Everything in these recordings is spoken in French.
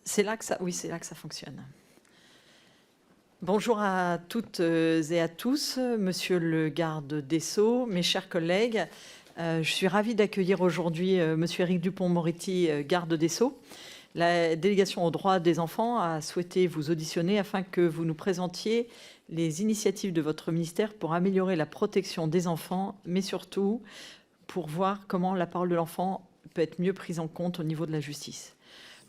C'est là que ça, oui, c'est là que ça fonctionne. Bonjour à toutes et à tous, monsieur le garde des Sceaux, mes chers collègues. Je suis ravie d'accueillir aujourd'hui monsieur Éric Dupond-Moretti, garde des Sceaux. La délégation aux droits des enfants a souhaité vous auditionner afin que vous nous présentiez les initiatives de votre ministère pour améliorer la protection des enfants, mais surtout pour voir comment la parole de l'enfant peut être mieux prise en compte au niveau de la justice.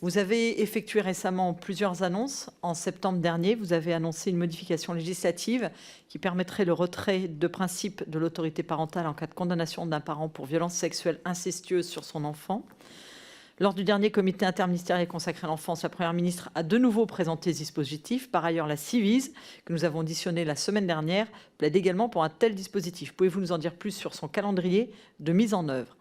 Vous avez effectué récemment plusieurs annonces. En septembre dernier, vous avez annoncé une modification législative qui permettrait le retrait de principe de l'autorité parentale en cas de condamnation d'un parent pour violence sexuelle incestueuse sur son enfant. Lors du dernier comité interministériel consacré à l'enfance, la Première ministre a de nouveau présenté ce dispositif. Par ailleurs, la Ciivise, que nous avons auditionné la semaine dernière, plaide également pour un tel dispositif. Pouvez-vous nous en dire plus sur son calendrier de mise en œuvre ?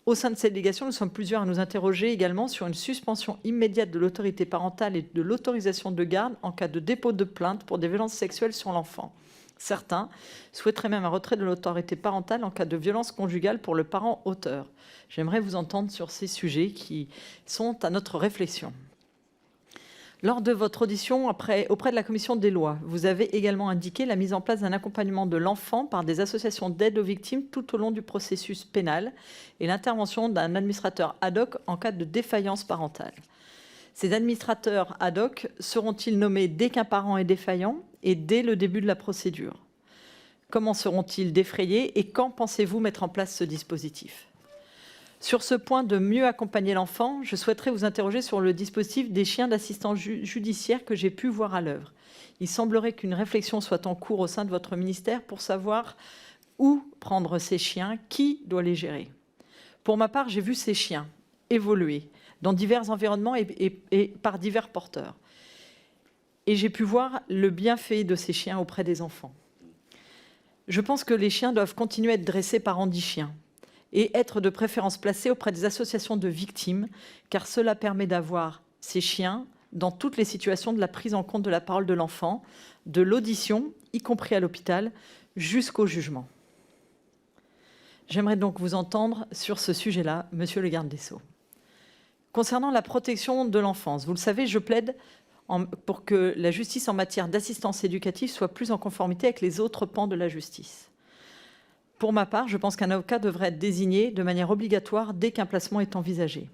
Au sein de cette délégation, nous sommes plusieurs à nous interroger également sur une suspension immédiate de l'autorité parentale et de l'autorisation de garde en cas de dépôt de plainte pour des violences sexuelles sur l'enfant. Certains souhaiteraient même un retrait de l'autorité parentale en cas de violence conjugale pour le parent auteur. J'aimerais vous entendre sur ces sujets qui sont à notre réflexion. Lors de votre audition auprès de la commission des lois, vous avez également indiqué la mise en place d'un accompagnement de l'enfant par des associations d'aide aux victimes tout au long du processus pénal et l'intervention d'un administrateur ad hoc en cas de défaillance parentale. Ces administrateurs ad hoc seront-ils nommés dès qu'un parent est défaillant et dès le début de la procédure? Comment seront-ils défrayés et quand pensez-vous mettre en place ce dispositif? Sur ce point de mieux accompagner l'enfant, je souhaiterais vous interroger sur le dispositif des chiens d'assistance judiciaire que j'ai pu voir à l'œuvre. Il semblerait qu'une réflexion soit en cours au sein de votre ministère pour savoir où prendre ces chiens, qui doit les gérer. Pour ma part, j'ai vu ces chiens évoluer dans divers environnements et par divers porteurs. Et j'ai pu voir le bienfait de ces chiens auprès des enfants. Je pense que les chiens doivent continuer à être dressés par Andy Chien et être de préférence placés auprès des associations de victimes, car cela permet d'avoir ces chiens dans toutes les situations de la prise en compte de la parole de l'enfant, de l'audition, y compris à l'hôpital, jusqu'au jugement. J'aimerais donc vous entendre sur ce sujet-là, monsieur le garde des Sceaux. Concernant la protection de l'enfance, vous le savez, je plaide pour que la justice en matière d'assistance éducative soit plus en conformité avec les autres pans de la justice. Pour ma part, je pense qu'un avocat devrait être désigné de manière obligatoire dès qu'un placement est envisagé.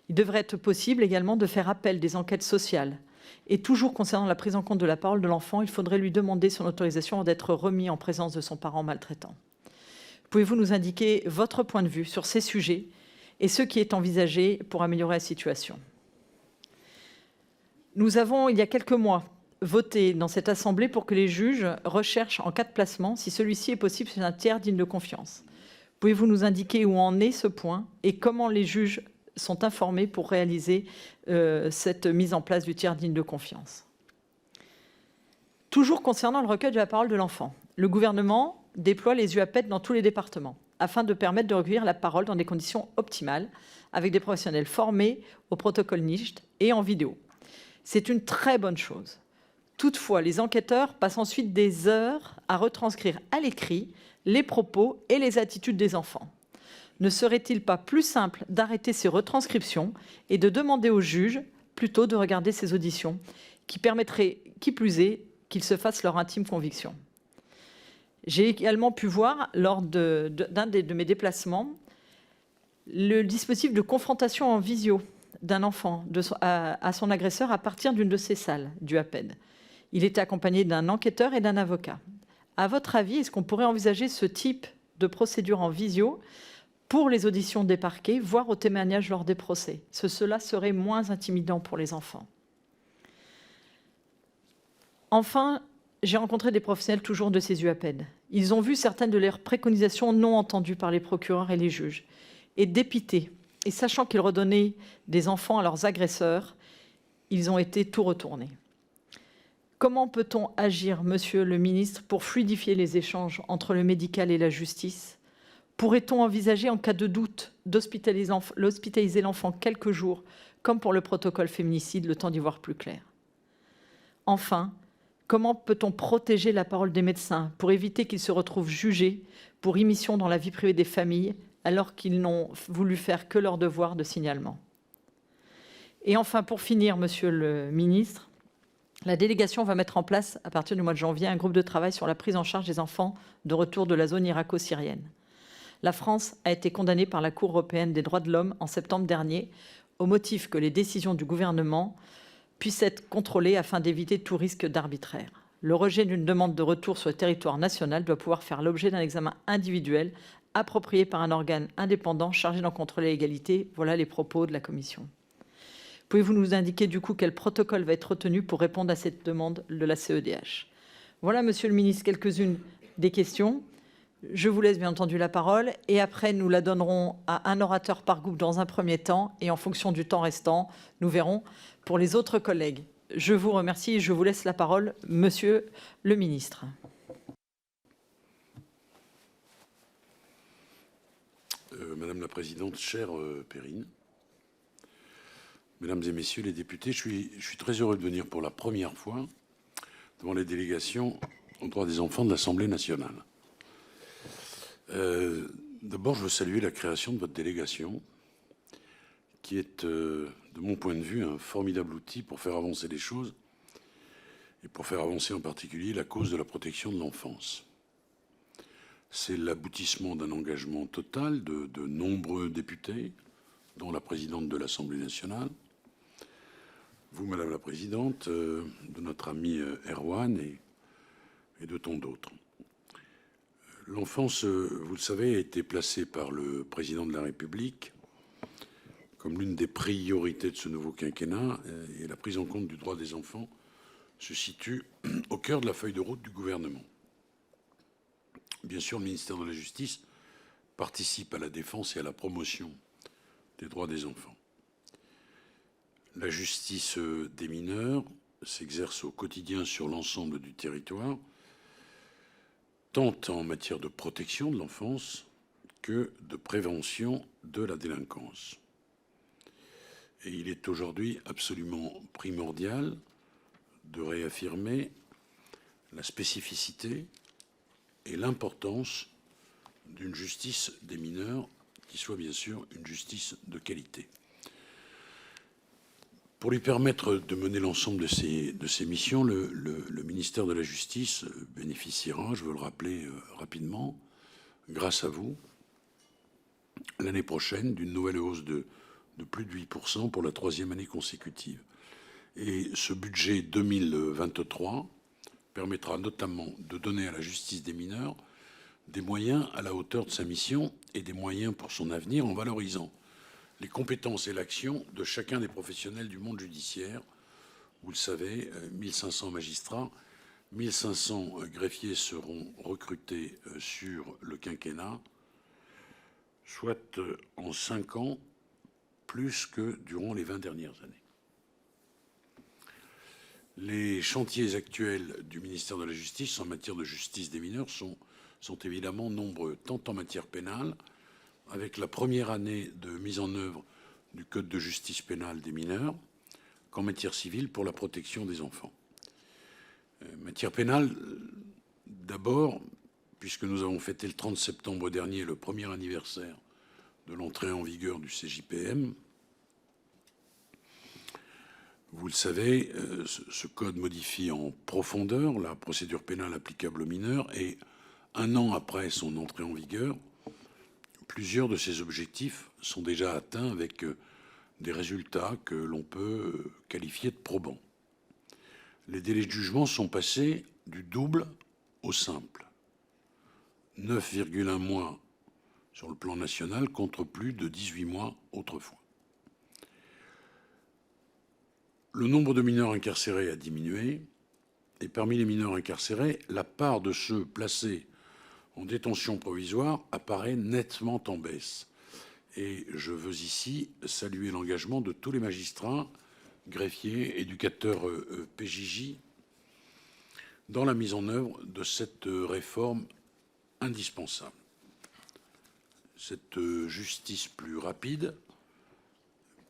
Il devrait être possible également de faire appel des enquêtes sociales. Et toujours concernant la prise en compte de la parole de l'enfant, il faudrait lui demander son autorisation d'être remis en présence de son parent maltraitant. Pouvez-vous nous indiquer votre point de vue sur ces sujets et ce qui est envisagé pour améliorer la situation? Nous avons, il y a quelques mois, voté dans cette assemblée pour que les juges recherchent en cas de placement si celui-ci est possible chez un tiers digne de confiance. Pouvez-vous nous indiquer où en est ce point et comment les juges sont informés pour réaliser cette mise en place du tiers digne de confiance? Toujours concernant le recueil de la parole de l'enfant, le gouvernement déploie les UAPED dans tous les départements afin de permettre de recueillir la parole dans des conditions optimales avec des professionnels formés au protocole NICHD et en vidéo. C'est une très bonne chose. Toutefois, les enquêteurs passent ensuite des heures à retranscrire à l'écrit les propos et les attitudes des enfants. Ne serait-il pas plus simple d'arrêter ces retranscriptions et de demander aux juges plutôt de regarder ces auditions qui permettraient, qui plus est, qu'ils se fassent leur intime conviction? J'ai également pu voir, lors d'un de mes déplacements, le dispositif de confrontation en visio d'un enfant à son agresseur à partir d'une de ces salles du APED. Il était accompagné d'un enquêteur et d'un avocat. À votre avis, est-ce qu'on pourrait envisager ce type de procédure en visio pour les auditions des parquets, voire au témoignage lors des procès? Cela serait moins intimidant pour les enfants. Enfin, j'ai rencontré des professionnels toujours de ces UAPED. Ils ont vu certaines de leurs préconisations non entendues par les procureurs et les juges. Et dépités, et sachant qu'ils redonnaient des enfants à leurs agresseurs, ils ont été tout retournés. Comment peut-on agir, monsieur le ministre, pour fluidifier les échanges entre le médical et la justice? Pourrait-on envisager, en cas de doute, d'hospitaliser l'enfant quelques jours, comme pour le protocole féminicide, le temps d'y voir plus clair? Enfin, comment peut-on protéger la parole des médecins pour éviter qu'ils se retrouvent jugés pour immiscion dans la vie privée des familles, alors qu'ils n'ont voulu faire que leur devoir de signalement? Et enfin, pour finir, Monsieur le ministre, la délégation va mettre en place, à partir du mois de janvier, un groupe de travail sur la prise en charge des enfants de retour de la zone irako-syrienne. La France a été condamnée par la Cour européenne des droits de l'homme en septembre dernier, au motif que les décisions du gouvernement puissent être contrôlées afin d'éviter tout risque d'arbitraire. Le rejet d'une demande de retour sur le territoire national doit pouvoir faire l'objet d'un examen individuel approprié par un organe indépendant chargé d'en contrôler l'égalité. Voilà les propos de la Commission. Pouvez-vous nous indiquer du coup quel protocole va être retenu pour répondre à cette demande de la CEDH? Voilà, Monsieur le ministre, quelques-unes des questions. Je vous laisse bien entendu la parole et après nous la donnerons à un orateur par groupe dans un premier temps et en fonction du temps restant, nous verrons pour les autres collègues. Je vous remercie et je vous laisse la parole, Monsieur le ministre. Madame la Présidente, chère Perrine, Mesdames et Messieurs les députés, je suis très heureux de venir pour la première fois devant les délégations aux droits des enfants de l'Assemblée nationale. D'abord, je veux saluer la création de votre délégation, qui est, de mon point de vue, un formidable outil pour faire avancer les choses et pour faire avancer en particulier la cause de la protection de l'enfance. C'est l'aboutissement d'un engagement total de nombreux députés, dont la présidente de l'Assemblée nationale, vous, Madame la Présidente, de notre ami Erwan et de tant d'autres. L'enfance, vous le savez, a été placée par le président de la République comme l'une des priorités de ce nouveau quinquennat, et la prise en compte du droit des enfants se situe au cœur de la feuille de route du gouvernement. Bien sûr, le ministère de la Justice participe à la défense et à la promotion des droits des enfants. La justice des mineurs s'exerce au quotidien sur l'ensemble du territoire, tant en matière de protection de l'enfance que de prévention de la délinquance. Et il est aujourd'hui absolument primordial de réaffirmer la spécificité et l'importance d'une justice des mineurs qui soit bien sûr une justice de qualité. Pour lui permettre de mener l'ensemble de ces missions, le ministère de la Justice bénéficiera, je veux le rappeler rapidement, grâce à vous, l'année prochaine, d'une nouvelle hausse de plus de 8% pour la 3e année consécutive. Et ce budget 2023 permettra notamment de donner à la justice des mineurs des moyens à la hauteur de sa mission et des moyens pour son avenir en valorisant les compétences et l'action de chacun des professionnels du monde judiciaire. Vous le savez, 1500 magistrats, 1500 greffiers seront recrutés sur le quinquennat, soit en 5 ans, plus que durant les 20 dernières années. Les chantiers actuels du ministère de la Justice en matière de justice des mineurs sont évidemment nombreux, tant en matière pénale, avec la première année de mise en œuvre du Code de justice pénale des mineurs, qu'en matière civile pour la protection des enfants. Matière pénale, d'abord, puisque nous avons fêté le 30 septembre dernier le premier anniversaire de l'entrée en vigueur du CJPM. Vous le savez, ce code modifie en profondeur la procédure pénale applicable aux mineurs et, 1 an après son entrée en vigueur, plusieurs de ces objectifs sont déjà atteints avec des résultats que l'on peut qualifier de probants. Les délais de jugement sont passés du double au simple. 9,1 mois sur le plan national contre plus de 18 mois autrefois. Le nombre de mineurs incarcérés a diminué et parmi les mineurs incarcérés, la part de ceux placés en détention provisoire apparaît nettement en baisse. Et je veux ici saluer l'engagement de tous les magistrats, greffiers, éducateurs PJJ dans la mise en œuvre de cette réforme indispensable. Cette justice plus rapide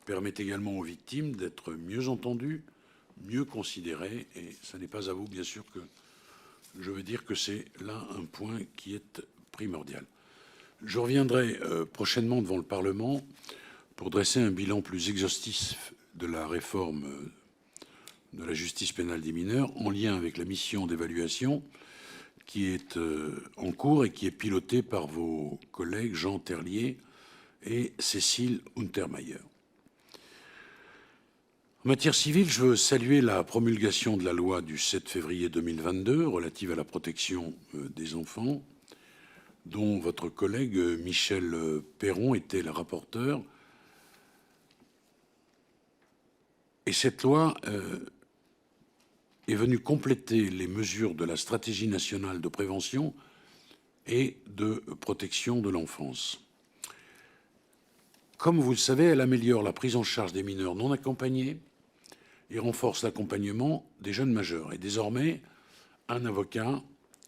permet également aux victimes d'être mieux entendues, mieux considérées, et ce n'est pas à vous, bien sûr, que je veux dire que c'est là un point qui est primordial. Je reviendrai prochainement devant le Parlement pour dresser un bilan plus exhaustif de la réforme de la justice pénale des mineurs en lien avec la mission d'évaluation qui est en cours et qui est pilotée par vos collègues Jean Terlier et Cécile Untermaier. En matière civile, je veux saluer la promulgation de la loi du 7 février 2022 relative à la protection des enfants, dont votre collègue Michel Perron était le rapporteur. Et cette loi est venue compléter les mesures de la stratégie nationale de prévention et de protection de l'enfance. Comme vous le savez, elle améliore la prise en charge des mineurs non accompagnés et renforce l'accompagnement des jeunes majeurs. Et désormais, un avocat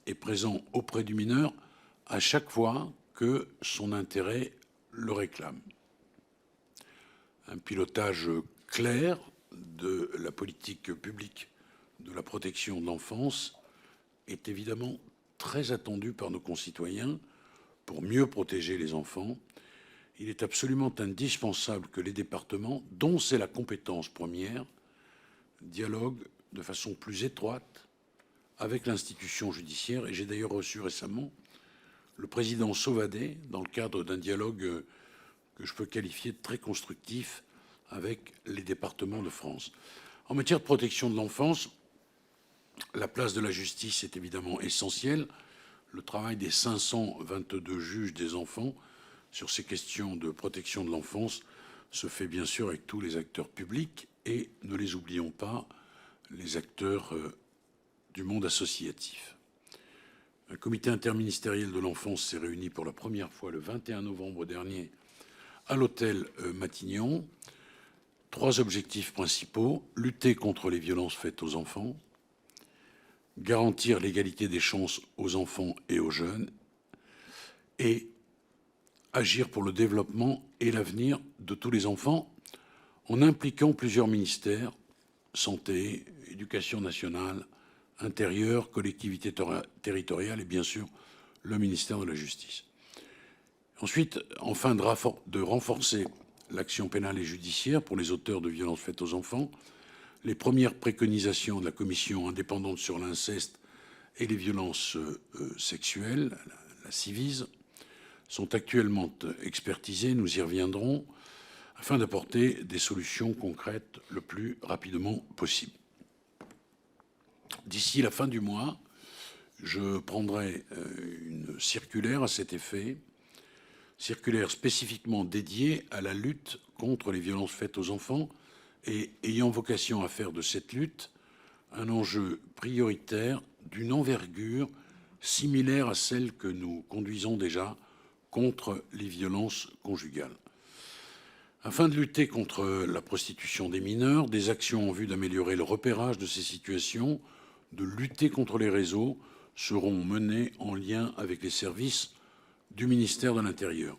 est présent auprès du mineur à chaque fois que son intérêt le réclame. Un pilotage clair de la politique publique de la protection de l'enfance est évidemment très attendu par nos concitoyens pour mieux protéger les enfants. Il est absolument indispensable que les départements, dont c'est la compétence première, dialoguent de façon plus étroite avec l'institution judiciaire. Et j'ai d'ailleurs reçu récemment le président Sauvadet dans le cadre d'un dialogue que je peux qualifier de très constructif avec les départements de France. En matière de protection de l'enfance, la place de la justice est évidemment essentielle. Le travail des 522 juges des enfants sur ces questions de protection de l'enfance se fait bien sûr avec tous les acteurs publics et, ne les oublions pas, les acteurs du monde associatif. Un comité interministériel de l'enfance s'est réuni pour la première fois le 21 novembre dernier à l'hôtel Matignon. 3 objectifs principaux: lutter contre les violences faites aux enfants, garantir l'égalité des chances aux enfants et aux jeunes et agir pour le développement et l'avenir de tous les enfants en impliquant plusieurs ministères: santé, éducation nationale, intérieur, collectivités territoriales et bien sûr le ministère de la Justice. Ensuite, afin de renforcer l'action pénale et judiciaire pour les auteurs de violences faites aux enfants, les premières préconisations de la commission indépendante sur l'inceste et les violences sexuelles, la Ciivise, sont actuellement expertisées, nous y reviendrons, afin d'apporter des solutions concrètes le plus rapidement possible. D'ici la fin du mois, je prendrai une circulaire à cet effet, circulaire spécifiquement dédiée à la lutte contre les violences faites aux enfants et ayant vocation à faire de cette lutte un enjeu prioritaire d'une envergure similaire à celle que nous conduisons déjà contre les violences conjugales. Afin de lutter contre la prostitution des mineurs, des actions en vue d'améliorer le repérage de ces situations, de lutter contre les réseaux, seront menées en lien avec les services du ministère de l'Intérieur.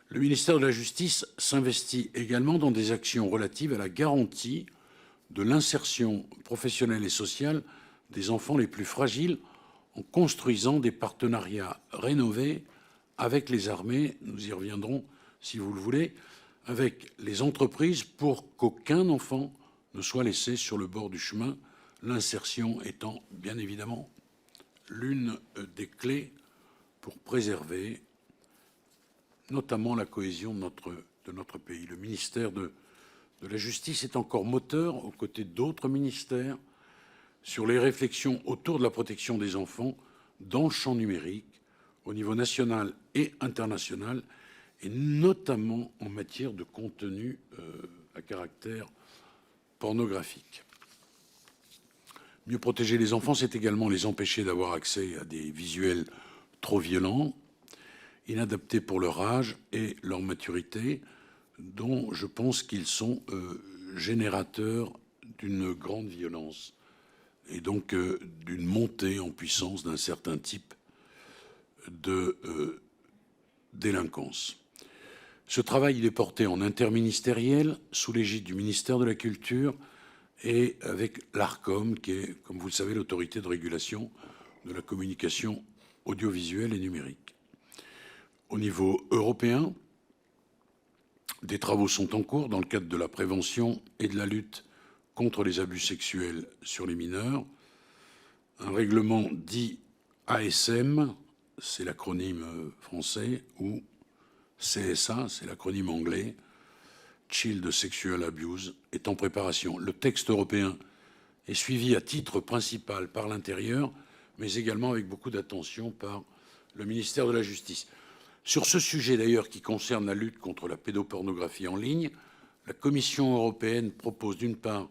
Le ministère de la Justice s'investit également dans des actions relatives à la garantie de l'insertion professionnelle et sociale des enfants les plus fragiles en construisant des partenariats rénovés avec les armées, nous y reviendrons si vous le voulez, avec les entreprises pour qu'aucun enfant ne soit laissé sur le bord du chemin, l'insertion étant bien évidemment l'une des clés pour préserver notamment la cohésion de notre pays. Le ministère de la Justice est encore moteur, aux côtés d'autres ministères, sur les réflexions autour de la protection des enfants dans le champ numérique, au niveau national et international, et notamment en matière de contenu à caractère pornographique. Mieux protéger les enfants, c'est également les empêcher d'avoir accès à des visuels trop violents, inadaptés pour leur âge et leur maturité, dont je pense qu'ils sont générateurs d'une grande violence et donc d'une montée en puissance d'un certain type de délinquance. Ce travail, il est porté en interministériel, sous l'égide du ministère de la Culture et avec l'Arcom, qui est, comme vous le savez, l'autorité de régulation de la communication audiovisuelle et numérique. Au niveau européen, Des travaux sont en cours dans le cadre de la prévention et de la lutte contre les abus sexuels sur les mineurs. Un règlement dit ASM, c'est l'acronyme français, ou CSA, c'est l'acronyme anglais, Child Sexual Abuse, est en préparation. Le texte européen est suivi à titre principal par l'intérieur, mais également avec beaucoup d'attention par le ministère de la Justice. Sur ce sujet d'ailleurs qui concerne la lutte contre la pédopornographie en ligne, la Commission européenne propose d'une part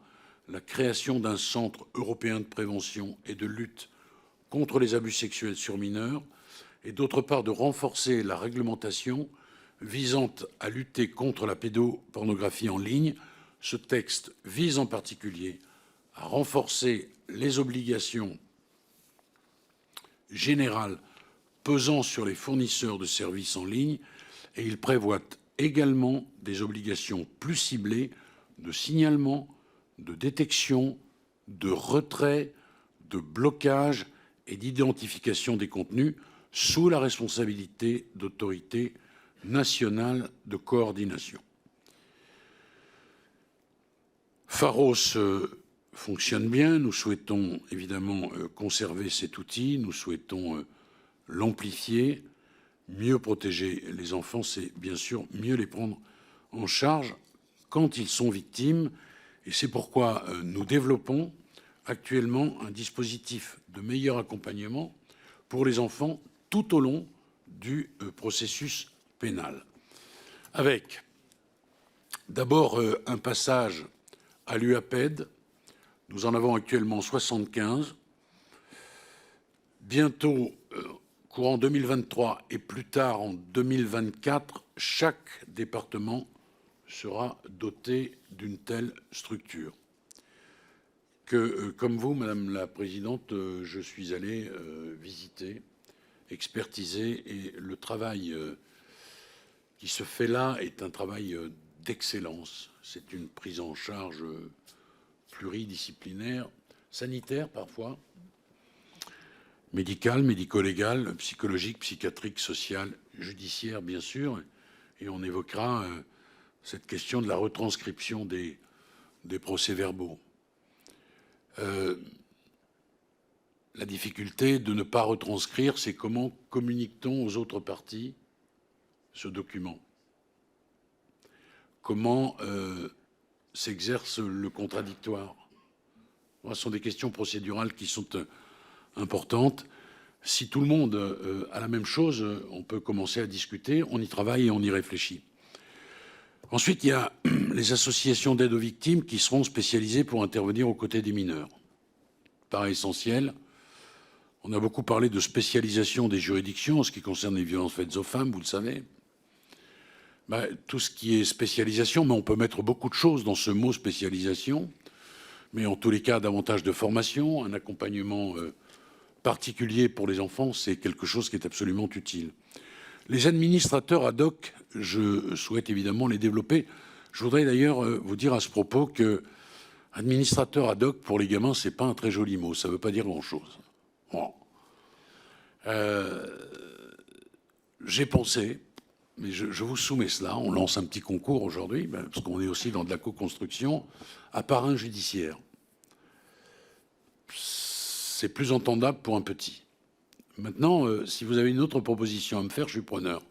la création d'un centre européen de prévention et de lutte contre les abus sexuels sur mineurs et d'autre part de renforcer la réglementation visant à lutter contre la pédopornographie en ligne. Ce texte vise en particulier à renforcer les obligations générales pesant sur les fournisseurs de services en ligne et il prévoit également des obligations plus ciblées de signalement, de détection, de retrait, de blocage et d'identification des contenus sous la responsabilité d'autorités nationales de coordination. Pharos fonctionne bien. Nous souhaitons évidemment conserver cet outil. Nous souhaitons l'amplifier. Mieux protéger les enfants, c'est bien sûr mieux les prendre en charge quand ils sont victimes. Et c'est pourquoi nous développons actuellement un dispositif de meilleur accompagnement pour les enfants tout au long du processus pénal. Avec d'abord un passage à l'UAPED. Nous en avons actuellement 75. Bientôt, courant 2023 et plus tard en 2024, chaque département sera doté d'une telle structure. Comme vous, Madame la Présidente, je suis allé visiter, expertiser, et le travail qui se fait là est un travail d'excellence. C'est une prise en charge pluridisciplinaire, sanitaire parfois, médicale, médico-légale, psychologique, psychiatrique, sociale, judiciaire, bien sûr. Et on évoquera cette question de la retranscription des procès-verbaux. La difficulté de ne pas retranscrire, c'est comment communique-t-on aux autres parties ce document? Comment s'exerce le contradictoire? Ce sont des questions procédurales qui sont importantes. Si tout le monde a la même chose, on peut commencer à discuter, on y travaille et on y réfléchit. Ensuite, il y a les associations d'aide aux victimes qui seront spécialisées pour intervenir aux côtés des mineurs. Paraît essentiel. On a beaucoup parlé de spécialisation des juridictions en ce qui concerne les violences faites aux femmes, vous le savez. Tout ce qui est spécialisation, mais on peut mettre beaucoup de choses dans ce mot spécialisation, mais en tous les cas, davantage de formation, un accompagnement particulier pour les enfants, c'est quelque chose qui est absolument utile. Les administrateurs ad hoc, je souhaite évidemment les développer. Je voudrais d'ailleurs vous dire à ce propos que administrateur ad hoc pour les gamins, c'est pas un très joli mot, ça veut pas dire grand-chose. Bon. J'ai pensé, mais je vous soumets cela, on lance un petit concours aujourd'hui, parce qu'on est aussi dans de la co-construction, à parrain judiciaire. C'est plus entendable pour un petit. Maintenant, si vous avez une autre proposition à me faire, je suis preneur.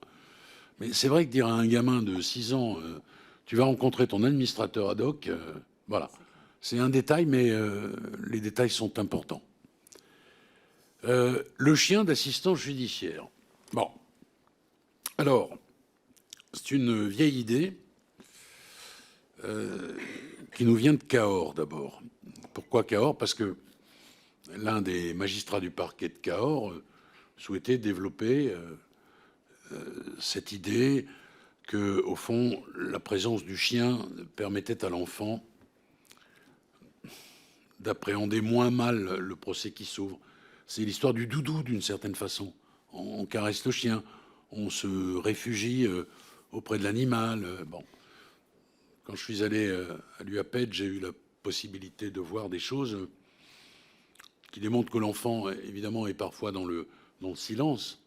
Mais c'est vrai que dire à un gamin de 6 ans, tu vas rencontrer ton administrateur ad hoc, voilà. C'est un détail, mais les détails sont importants. Le chien d'assistance judiciaire. Bon. Alors, c'est une vieille idée qui nous vient de Cahors d'abord. Pourquoi Cahors? Parce que l'un des magistrats du parquet de Cahors souhaitait développer cette idée que, au fond, la présence du chien permettait à l'enfant d'appréhender moins mal le procès qui s'ouvre. C'est l'histoire du doudou, d'une certaine façon. On caresse le chien, on se réfugie auprès de l'animal. Bon. Quand je suis allé à l'UAPED, j'ai eu la possibilité de voir des choses qui démontrent que l'enfant, évidemment, est parfois dans le silence,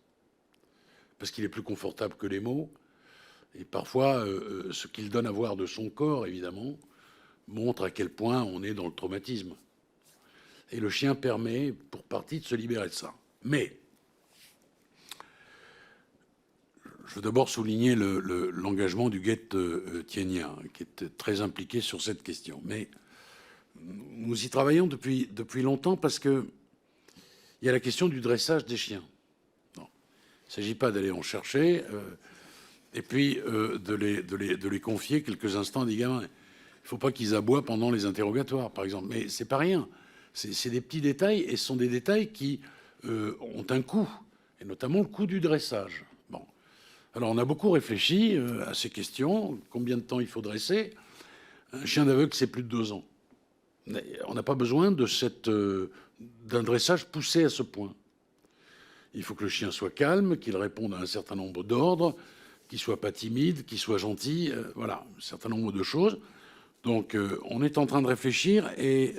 parce qu'il est plus confortable que les mots. Et parfois, ce qu'il donne à voir de son corps, évidemment, montre à quel point on est dans le traumatisme. Et le chien permet, pour partie, de se libérer de ça. Mais je veux d'abord souligner l'engagement du GET Tienia, qui est très impliqué sur cette question. Mais nous y travaillons depuis longtemps parce qu'il y a la question du dressage des chiens. Non. Il ne s'agit pas d'aller en chercher et puis de les confier quelques instants à des gamins. Il ne faut pas qu'ils aboient pendant les interrogatoires, par exemple. Mais ce n'est pas rien. C'est des petits détails et ce sont des détails qui ont un coût, et notamment le coût du dressage. Bon. Alors, on a beaucoup réfléchi à ces questions. Combien de temps il faut dresser? Un chien d'aveugle, c'est plus de 2 ans. On n'a pas besoin d'un dressage poussé à ce point. Il faut que le chien soit calme, qu'il réponde à un certain nombre d'ordres, qu'il ne soit pas timide, qu'il soit gentil. Voilà, un certain nombre de choses. Donc, on est en train de réfléchir et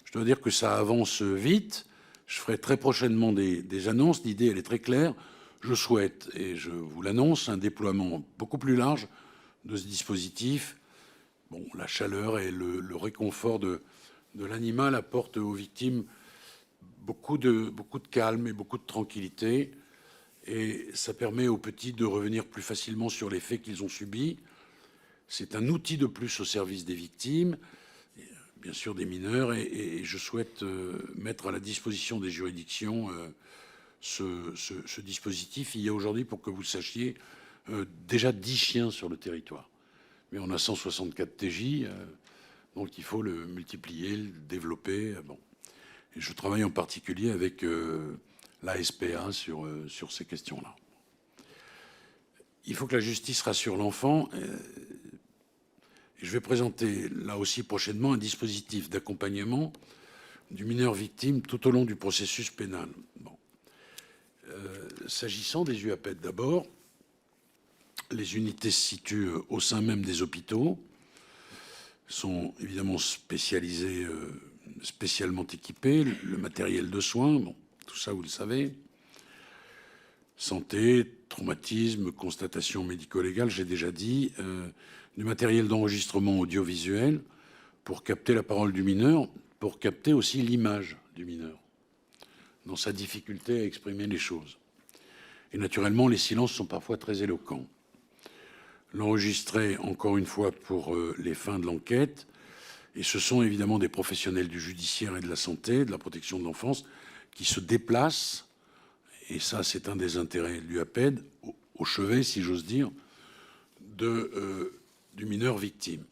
je dois dire que ça avance vite. Je ferai très prochainement des annonces. L'idée, elle est très claire. Je souhaite, et je vous l'annonce, un déploiement beaucoup plus large de ce dispositif. Bon, la chaleur et le réconfort de l'animal apportent aux victimes beaucoup de calme et beaucoup de tranquillité. Et ça permet aux petits de revenir plus facilement sur les faits qu'ils ont subis. C'est un outil de plus au service des victimes, bien sûr des mineurs, et je souhaite mettre à la disposition des juridictions ce dispositif. Il y a aujourd'hui, pour que vous le sachiez, déjà 10 chiens sur le territoire. Mais on a 164 TJ, donc il faut le multiplier, le développer. Bon. Et je travaille en particulier avec la SPA sur ces questions-là. Il faut que la justice rassure l'enfant. Je vais présenter là aussi prochainement un dispositif d'accompagnement du mineur victime tout au long du processus pénal. Bon. S'agissant des UAPED d'abord, les unités se situent au sein même des hôpitaux, sont évidemment spécialisées, spécialement équipées, le matériel de soins, bon, tout ça vous le savez. Santé, traumatisme, constatation médico-légale, j'ai déjà dit, du matériel d'enregistrement audiovisuel pour capter la parole du mineur, pour capter aussi l'image du mineur, dans sa difficulté à exprimer les choses. Et naturellement, les silences sont parfois très éloquents. L'enregistrer, encore une fois, pour les fins de l'enquête, et ce sont évidemment des professionnels du judiciaire et de la santé, de la protection de l'enfance, qui se déplacent, et ça c'est un des intérêts de l'UAPED, au chevet, si j'ose dire, du mineur victime.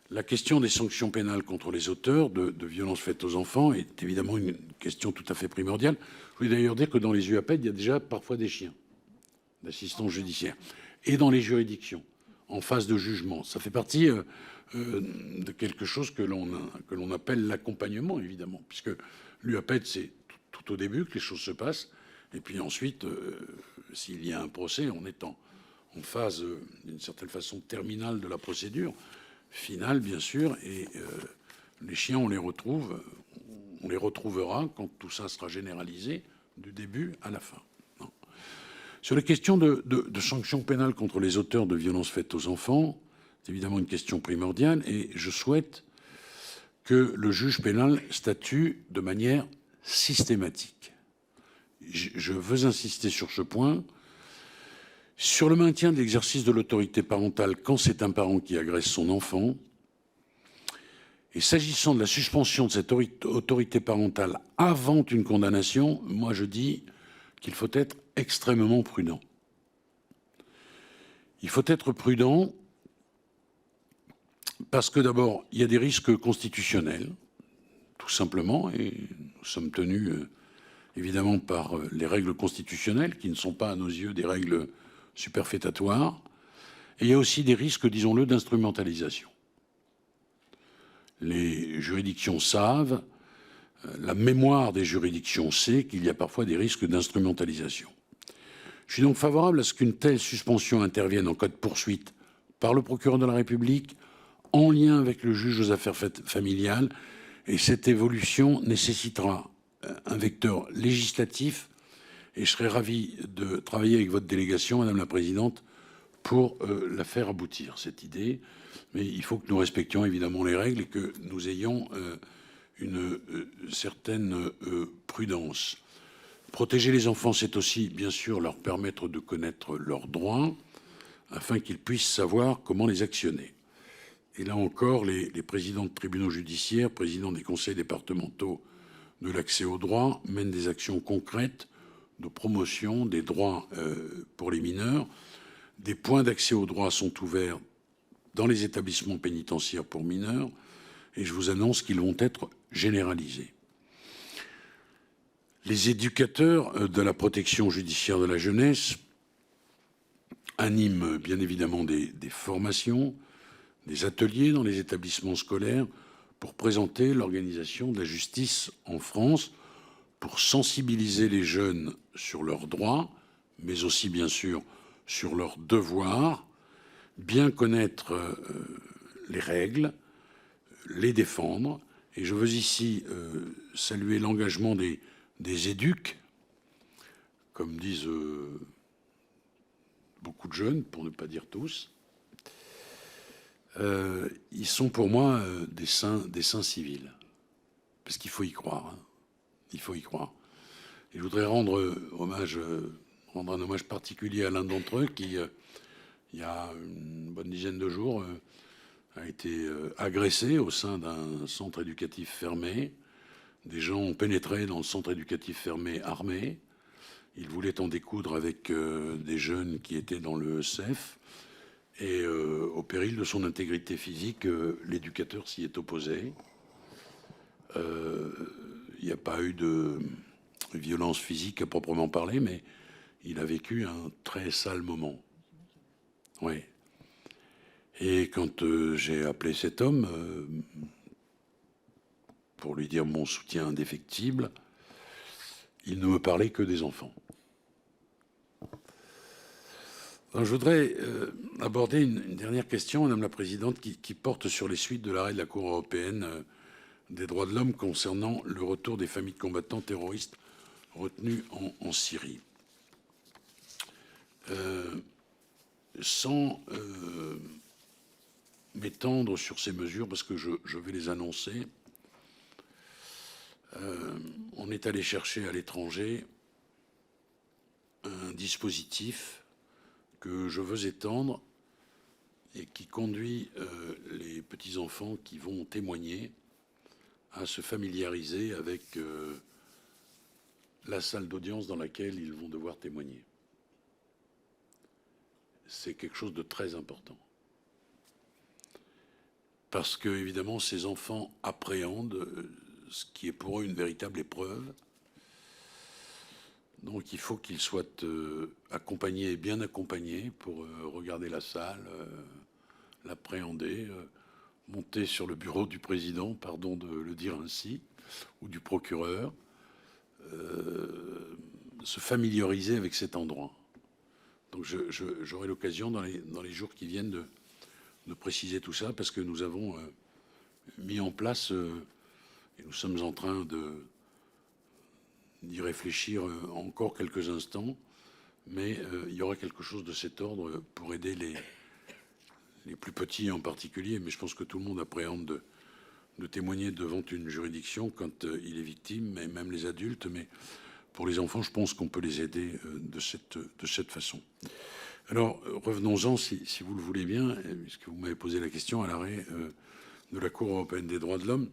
La question des sanctions pénales contre les auteurs de violences faites aux enfants est évidemment une question tout à fait primordiale. Je voulais d'ailleurs dire que dans les UAPED, il y a déjà parfois des chiens d'assistance judiciaire. Et dans les juridictions, en phase de jugement. Ça fait partie de quelque chose que l'on appelle l'accompagnement, évidemment, puisque l'UAPED, c'est tout au début que les choses se passent, et puis ensuite, s'il y a un procès, on est en phase, d'une certaine façon, terminale de la procédure, finale, bien sûr, et les chiens, on les retrouvera quand tout ça sera généralisé, du début à la fin. Sur les questions de sanctions pénales contre les auteurs de violences faites aux enfants, c'est évidemment une question primordiale et je souhaite que le juge pénal statue de manière systématique. Je veux insister sur ce point. Sur le maintien de l'exercice de l'autorité parentale quand c'est un parent qui agresse son enfant, et s'agissant de la suspension de cette autorité parentale avant une condamnation, moi je dis qu'il faut être extrêmement prudent. Il faut être prudent parce que d'abord, il y a des risques constitutionnels, tout simplement, et nous sommes tenus évidemment par les règles constitutionnelles qui ne sont pas à nos yeux des règles superfétatoires. Et il y a aussi des risques, disons-le, d'instrumentalisation. Les juridictions savent, la mémoire des juridictions sait qu'il y a parfois des risques d'instrumentalisation. Je suis donc favorable à ce qu'une telle suspension intervienne en cas de poursuite par le procureur de la République en lien avec le juge aux affaires familiales, et cette évolution nécessitera un vecteur législatif et je serais ravi de travailler avec votre délégation, Madame la Présidente, pour la faire aboutir, cette idée. Mais il faut que nous respections évidemment les règles et que nous ayons une certaine prudence. Protéger les enfants, c'est aussi bien sûr leur permettre de connaître leurs droits afin qu'ils puissent savoir comment les actionner. Et là encore, les présidents de tribunaux judiciaires, présidents des conseils départementaux de l'accès aux droits mènent des actions concrètes de promotion des droits pour les mineurs. Des points d'accès aux droits sont ouverts dans les établissements pénitentiaires pour mineurs et je vous annonce qu'ils vont être généralisés. Les éducateurs de la protection judiciaire de la jeunesse animent bien évidemment des formations, des ateliers dans les établissements scolaires pour présenter l'organisation de la justice en France, pour sensibiliser les jeunes sur leurs droits, mais aussi bien sûr sur leurs devoirs, bien connaître les règles, les défendre. Et je veux ici saluer l'engagement des éduques, comme disent beaucoup de jeunes, pour ne pas dire tous. Ils sont pour moi des saints civils, parce qu'il faut y croire. Hein. Il faut y croire. Et je voudrais rendre un hommage particulier à l'un d'entre eux qui, il y a une bonne dizaine de jours, a été agressé au sein d'un centre éducatif fermé. Des gens ont pénétré dans le centre éducatif fermé armés. Ils voulaient en découdre avec des jeunes qui étaient dans le CEF. Et au péril de son intégrité physique, l'éducateur s'y est opposé. Il n'y a pas eu de violence physique à proprement parler, mais il a vécu un très sale moment. Oui. Et quand j'ai appelé cet homme pour lui dire mon soutien indéfectible, il ne me parlait que des enfants. Alors, je voudrais aborder une dernière question, Madame la Présidente, qui porte sur les suites de l'arrêt de la Cour européenne des droits de l'homme concernant le retour des familles de combattants terroristes retenus en Syrie. Sans m'étendre sur ces mesures, parce que je vais les annoncer, on est allé chercher à l'étranger un dispositif que je veux étendre et qui conduit les petits-enfants qui vont témoigner à se familiariser avec la salle d'audience dans laquelle ils vont devoir témoigner. C'est quelque chose de très important. Parce que, évidemment, ces enfants appréhendent ce qui est pour eux une véritable épreuve. Donc il faut qu'ils soient accompagnés, bien accompagnés pour regarder la salle, l'appréhender, monter sur le bureau du président, pardon de le dire ainsi, ou du procureur, se familiariser avec cet endroit. Donc j'aurai l'occasion dans les jours qui viennent de préciser tout ça, parce que nous avons mis en place, et nous sommes en train d'y réfléchir encore quelques instants, mais il y aura quelque chose de cet ordre pour aider les plus petits en particulier, mais je pense que tout le monde appréhende de témoigner devant une juridiction quand il est victime, mais même les adultes, mais pour les enfants, je pense qu'on peut les aider de cette façon. Alors, revenons-en, si vous le voulez bien, puisque vous m'avez posé la question, à l'arrêt de la Cour européenne des droits de l'homme,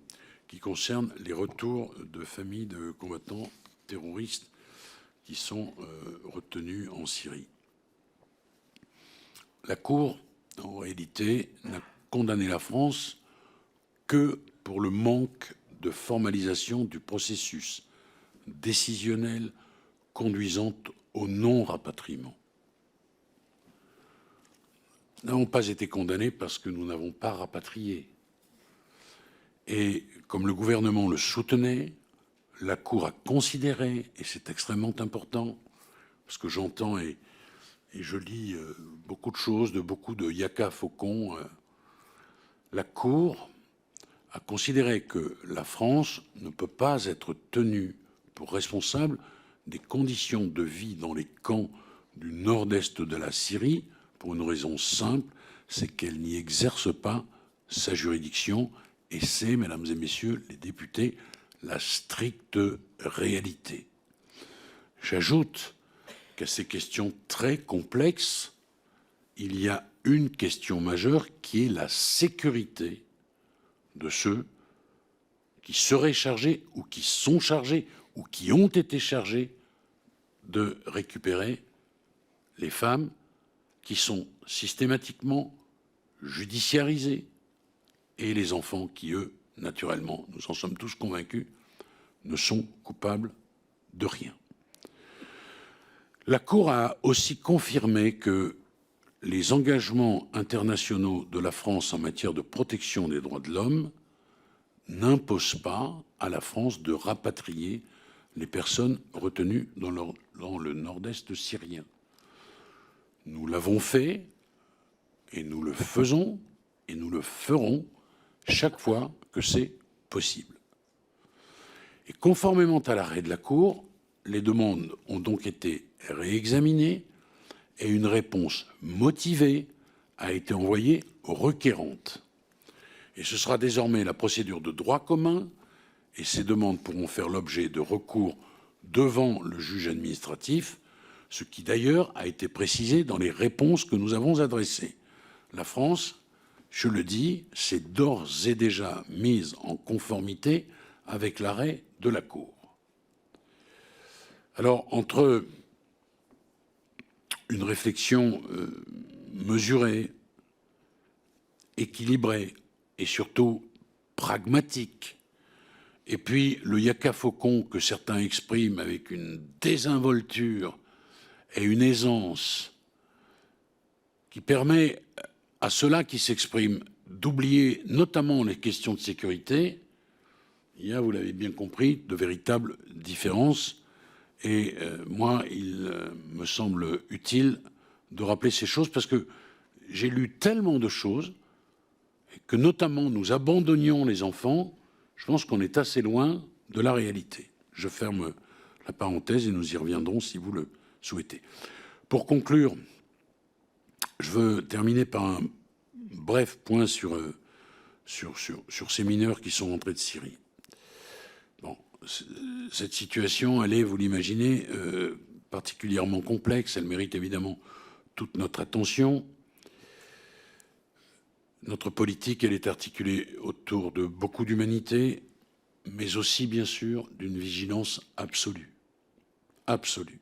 qui concerne les retours de familles de combattants terroristes qui sont retenus en Syrie. La Cour, en réalité, n'a condamné la France que pour le manque de formalisation du processus décisionnel conduisant au non-rapatriement. Nous n'avons pas été condamnés parce que nous n'avons pas rapatrié. Et comme le gouvernement le soutenait, la Cour a considéré, et c'est extrêmement important, parce que j'entends et je lis beaucoup de choses de beaucoup de Yaka Faucon, la Cour a considéré que la France ne peut pas être tenue pour responsable des conditions de vie dans les camps du nord-est de la Syrie pour une raison simple, c'est qu'elle n'y exerce pas sa juridiction, et c'est, mesdames et messieurs les députés, la stricte réalité. J'ajoute qu'à ces questions très complexes, il y a une question majeure qui est la sécurité de ceux qui seraient chargés ou qui sont chargés ou qui ont été chargés de récupérer les femmes qui sont systématiquement judiciarisées et les enfants qui, eux, naturellement, nous en sommes tous convaincus, ne sont coupables de rien. La Cour a aussi confirmé que les engagements internationaux de la France en matière de protection des droits de l'homme n'imposent pas à la France de rapatrier les personnes retenues dans le nord-est syrien. Nous l'avons fait et nous le faisons et nous le ferons chaque fois que c'est possible. Et conformément à l'arrêt de la Cour, les demandes ont donc été réexaminées et une réponse motivée a été envoyée aux requérantes. Et ce sera désormais la procédure de droit commun, et ces demandes pourront faire l'objet de recours devant le juge administratif, ce qui d'ailleurs a été précisé dans les réponses que nous avons adressées. La France, je le dis, s'est d'ores et déjà mise en conformité avec l'arrêt de la Cour. Alors, entre une réflexion mesurée, équilibrée et surtout pragmatique, et puis le yaka faucon que certains expriment avec une désinvolture et une aisance qui permet à ceux-là qui s'expriment d'oublier notamment les questions de sécurité, il y a, vous l'avez bien compris, de véritables différences. Et moi, il me semble utile de rappeler ces choses parce que j'ai lu tellement de choses et que notamment nous abandonnions les enfants. Je pense qu'on est assez loin de la réalité. Je ferme la parenthèse et nous y reviendrons si vous le souhaitez. Pour conclure, je veux terminer par un bref point sur ces mineurs qui sont rentrés de Syrie. Bon, cette situation, elle est, vous l'imaginez, particulièrement complexe. Elle mérite évidemment toute notre attention. Notre politique, elle est articulée autour de beaucoup d'humanité, mais aussi, bien sûr, d'une vigilance absolue. Absolue.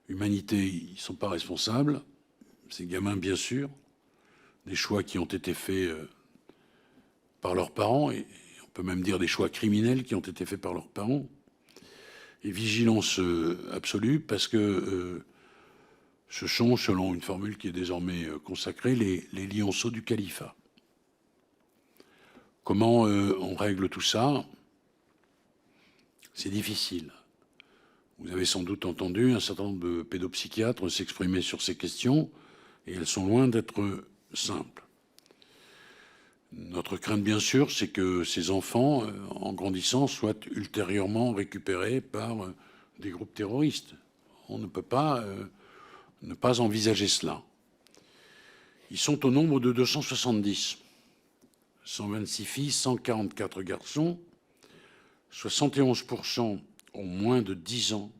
Humanité, ils ne sont pas responsables. Ces gamins, bien sûr. Des choix qui ont été faits par leurs parents, et on peut même dire des choix criminels qui ont été faits par leurs parents. Et vigilance absolue, parce que ce sont, selon une formule qui est désormais consacrée, les lionceaux du califat. Comment on règle tout ça? C'est difficile. Vous avez sans doute entendu un certain nombre de pédopsychiatres s'exprimer sur ces questions, et elles sont loin d'être simples. Notre crainte, bien sûr, c'est que ces enfants, en grandissant, soient ultérieurement récupérés par des groupes terroristes. On ne peut pas ne pas envisager cela. Ils sont au nombre de 270. 126 filles, 144 garçons. 71% ont moins de 10 ans.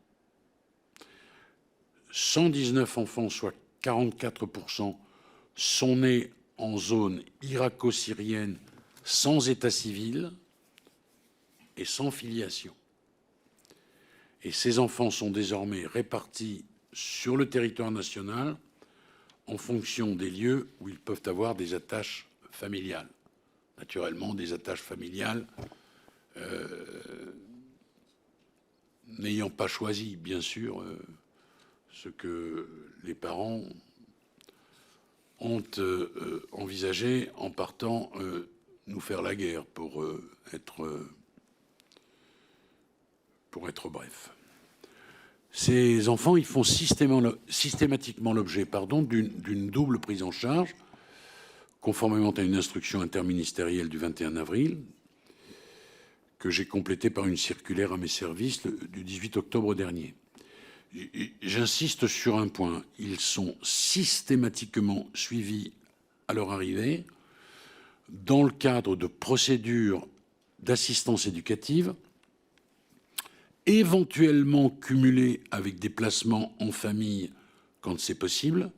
119 enfants, soit 44%, sont nés en zone irako-syrienne sans état civil et sans filiation. Et ces enfants sont désormais répartis sur le territoire national en fonction des lieux où ils peuvent avoir des attaches familiales. Naturellement, des attaches familiales n'ayant pas choisi, bien sûr, ce que les parents ont envisagé en partant nous faire la guerre, pour être bref. Ces enfants, ils font systématiquement l'objet d'une double prise en charge, conformément à une instruction interministérielle du 21 avril, que j'ai complétée par une circulaire à mes services du 18 octobre dernier. J'insiste sur un point, ils sont systématiquement suivis à leur arrivée dans le cadre de procédures d'assistance éducative, éventuellement cumulées avec des placements en famille quand c'est possible,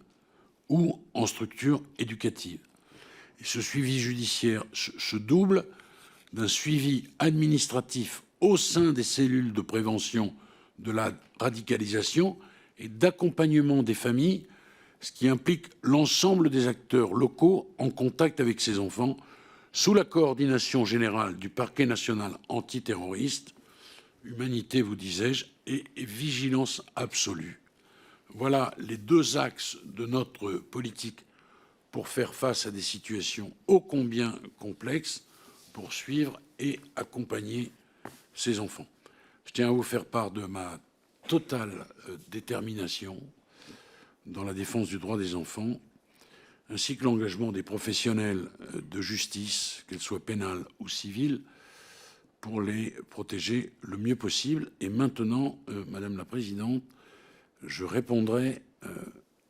ou en structure éducative. Et ce suivi judiciaire se double d'un suivi administratif au sein des cellules de prévention de la radicalisation et d'accompagnement des familles, ce qui implique l'ensemble des acteurs locaux en contact avec ces enfants, sous la coordination générale du parquet national antiterroriste. Humanité, vous disais-je, et vigilance absolue. Voilà les deux axes de notre politique pour faire face à des situations ô combien complexes, pour suivre et accompagner ces enfants. Je tiens à vous faire part de ma totale détermination dans la défense du droit des enfants, ainsi que l'engagement des professionnels de justice, qu'elle soit pénale ou civile, pour les protéger le mieux possible. Et maintenant, Madame la Présidente, je répondrai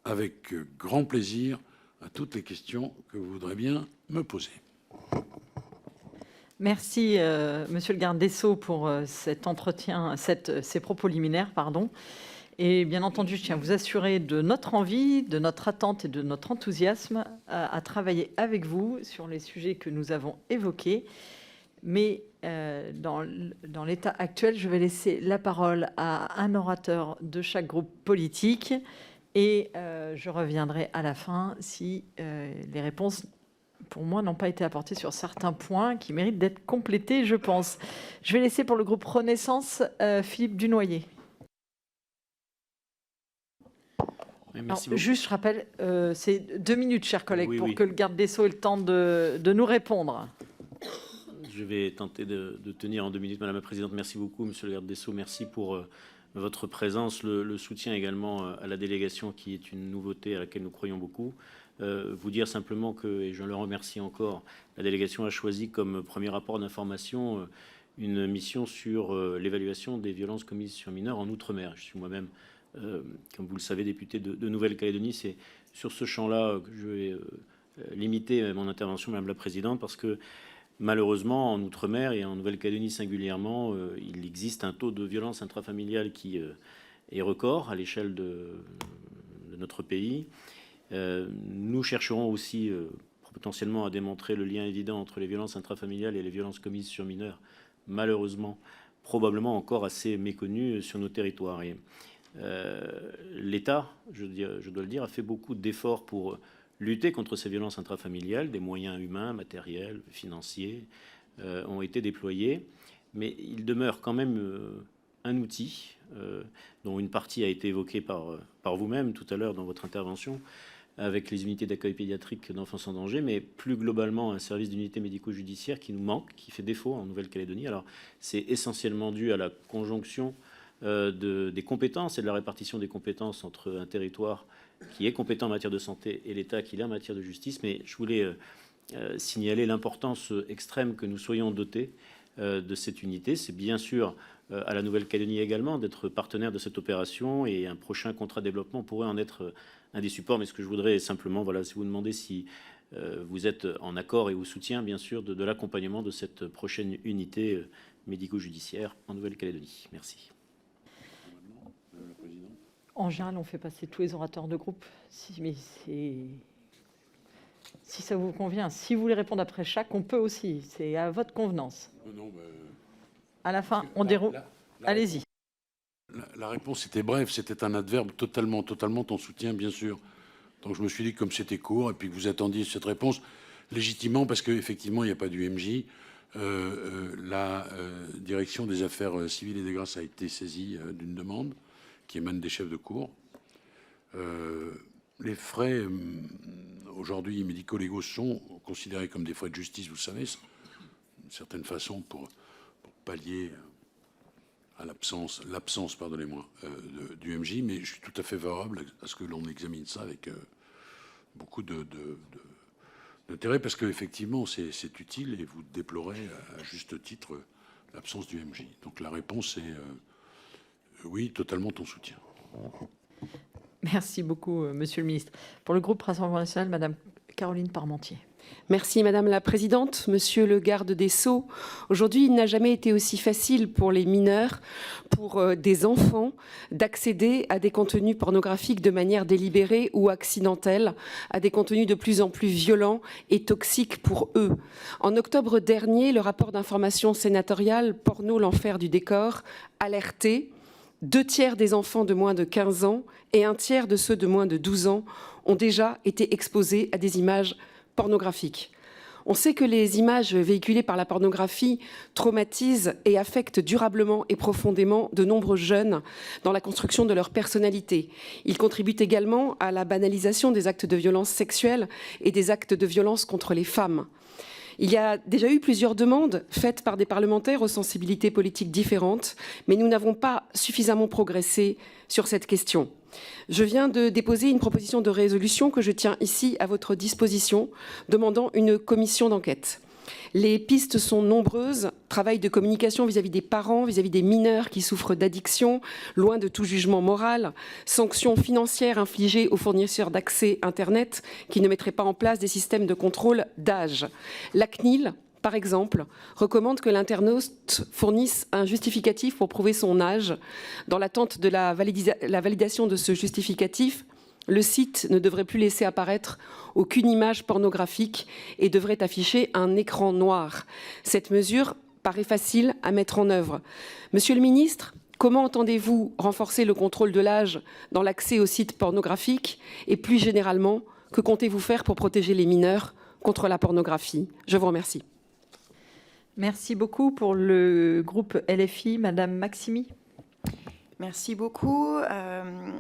avec grand plaisir à toutes les questions que vous voudrez bien me poser. Merci, Monsieur le garde des Sceaux, pour cet entretien, ces propos liminaires, pardon. Et bien entendu, je tiens à vous assurer de notre envie, de notre attente et de notre enthousiasme à travailler avec vous sur les sujets que nous avons évoqués. Mais dans l'état actuel, je vais laisser la parole à un orateur de chaque groupe politique et je reviendrai à la fin si les réponses, pour moi, n'ont pas été apportées sur certains points qui méritent d'être complétés, je pense. Je vais laisser pour le groupe Renaissance Philippe Dunoyer. Oui, merci. Alors, juste, je rappelle, c'est 2 minutes, chers collègues, pour que le garde des Sceaux ait le temps de nous répondre. Je vais tenter de tenir en 2 minutes, Madame la Présidente. Merci beaucoup, Monsieur le garde des Sceaux. Merci pour votre présence, le soutien également à la délégation, qui est une nouveauté à laquelle nous croyons beaucoup. Vous dire simplement que, et je le remercie encore, la délégation a choisi comme premier rapport d'information une mission sur l'évaluation des violences commises sur mineurs en Outre-mer. Je suis moi-même, comme vous le savez, député de Nouvelle-Calédonie. C'est sur ce champ-là que je vais limiter mon intervention, Madame la Présidente, parce que malheureusement, en Outre-mer et en Nouvelle-Calédonie singulièrement, il existe un taux de violence intrafamiliale qui est record à l'échelle de notre pays. Nous chercherons aussi potentiellement à démontrer le lien évident entre les violences intrafamiliales et les violences commises sur mineurs, malheureusement, probablement encore assez méconnues sur nos territoires. Et l'État, je dois le dire, a fait beaucoup d'efforts pour lutter contre ces violences intrafamiliales. Des moyens humains, matériels, financiers ont été déployés, mais il demeure quand même un outil dont une partie a été évoquée par vous-même tout à l'heure dans votre intervention, avec les unités d'accueil pédiatrique d'enfants sans danger, mais plus globalement un service d'unité médico-judiciaire qui nous manque, qui fait défaut en Nouvelle-Calédonie. Alors c'est essentiellement dû à la conjonction des compétences et de la répartition des compétences entre un territoire qui est compétent en matière de santé et l'État qui l'est en matière de justice. Mais je voulais signaler l'importance extrême que nous soyons dotés de cette unité. C'est bien sûr à la Nouvelle-Calédonie également d'être partenaire de cette opération, et un prochain contrat de développement pourrait en être un des supports. Mais ce que je voudrais simplement, voilà, si vous demandez si vous êtes en accord et au soutien, bien sûr, de l'accompagnement de cette prochaine unité médico-judiciaire en Nouvelle-Calédonie. Merci. En général, on fait passer tous les orateurs de groupe, mais si ça vous convient. Si vous voulez répondre après chaque, on peut aussi. C'est à votre convenance. Non, à la fin, on déroule. Allez-y. La réponse était brève. C'était un adverbe totalement ton soutien, bien sûr. Donc je me suis dit que comme c'était court et puis que vous attendiez cette réponse légitimement, parce qu'effectivement, il n'y a pas d'UMJ, la direction des affaires civiles et des grâces a été saisie d'une demande qui émane des chefs de cour. Les frais, aujourd'hui, médico-légaux sont considérés comme des frais de justice, vous le savez, d'une certaine façon, pour pallier à l'absence, pardonnez-moi, du MJ, mais je suis tout à fait favorable à ce que l'on examine ça avec beaucoup d'intérêt, parce qu'effectivement, c'est utile, et vous déplorez à juste titre l'absence du MJ. Donc la réponse est oui, totalement ton soutien. Merci beaucoup, Monsieur le Ministre. Pour le groupe Rassemblement national, Madame Caroline Parmentier. Merci Madame la Présidente, Monsieur le Garde des Sceaux. Aujourd'hui, il n'a jamais été aussi facile pour les mineurs, pour des enfants, d'accéder à des contenus pornographiques de manière délibérée ou accidentelle, à des contenus de plus en plus violents et toxiques pour eux. En octobre dernier, le rapport d'information sénatorial « Porno, l'enfer du décor » alertait 2/3 des enfants de moins de 15 ans et 1/3 de ceux de moins de 12 ans ont déjà été exposés à des images pornographiques. On sait que les images véhiculées par la pornographie traumatisent et affectent durablement et profondément de nombreux jeunes dans la construction de leur personnalité. Ils contribuent également à la banalisation des actes de violence sexuelle et des actes de violence contre les femmes. Il y a déjà eu plusieurs demandes faites par des parlementaires aux sensibilités politiques différentes, mais nous n'avons pas suffisamment progressé sur cette question. Je viens de déposer une proposition de résolution que je tiens ici à votre disposition, demandant une commission d'enquête. Les pistes sont nombreuses, travail de communication vis-à-vis des parents, vis-à-vis des mineurs qui souffrent d'addiction, loin de tout jugement moral, sanctions financières infligées aux fournisseurs d'accès Internet qui ne mettraient pas en place des systèmes de contrôle d'âge. La CNIL, par exemple, recommande que l'internaute fournisse un justificatif pour prouver son âge. Dans l'attente de la validation de ce justificatif, le site ne devrait plus laisser apparaître aucune image pornographique et devrait afficher un écran noir. Cette mesure paraît facile à mettre en œuvre. Monsieur le ministre, comment entendez-vous renforcer le contrôle de l'âge dans l'accès aux sites pornographiques? Et plus généralement, que comptez-vous faire pour protéger les mineurs contre la pornographie? Je vous remercie. Merci beaucoup. Pour le groupe LFI, Madame Maximi. Merci beaucoup.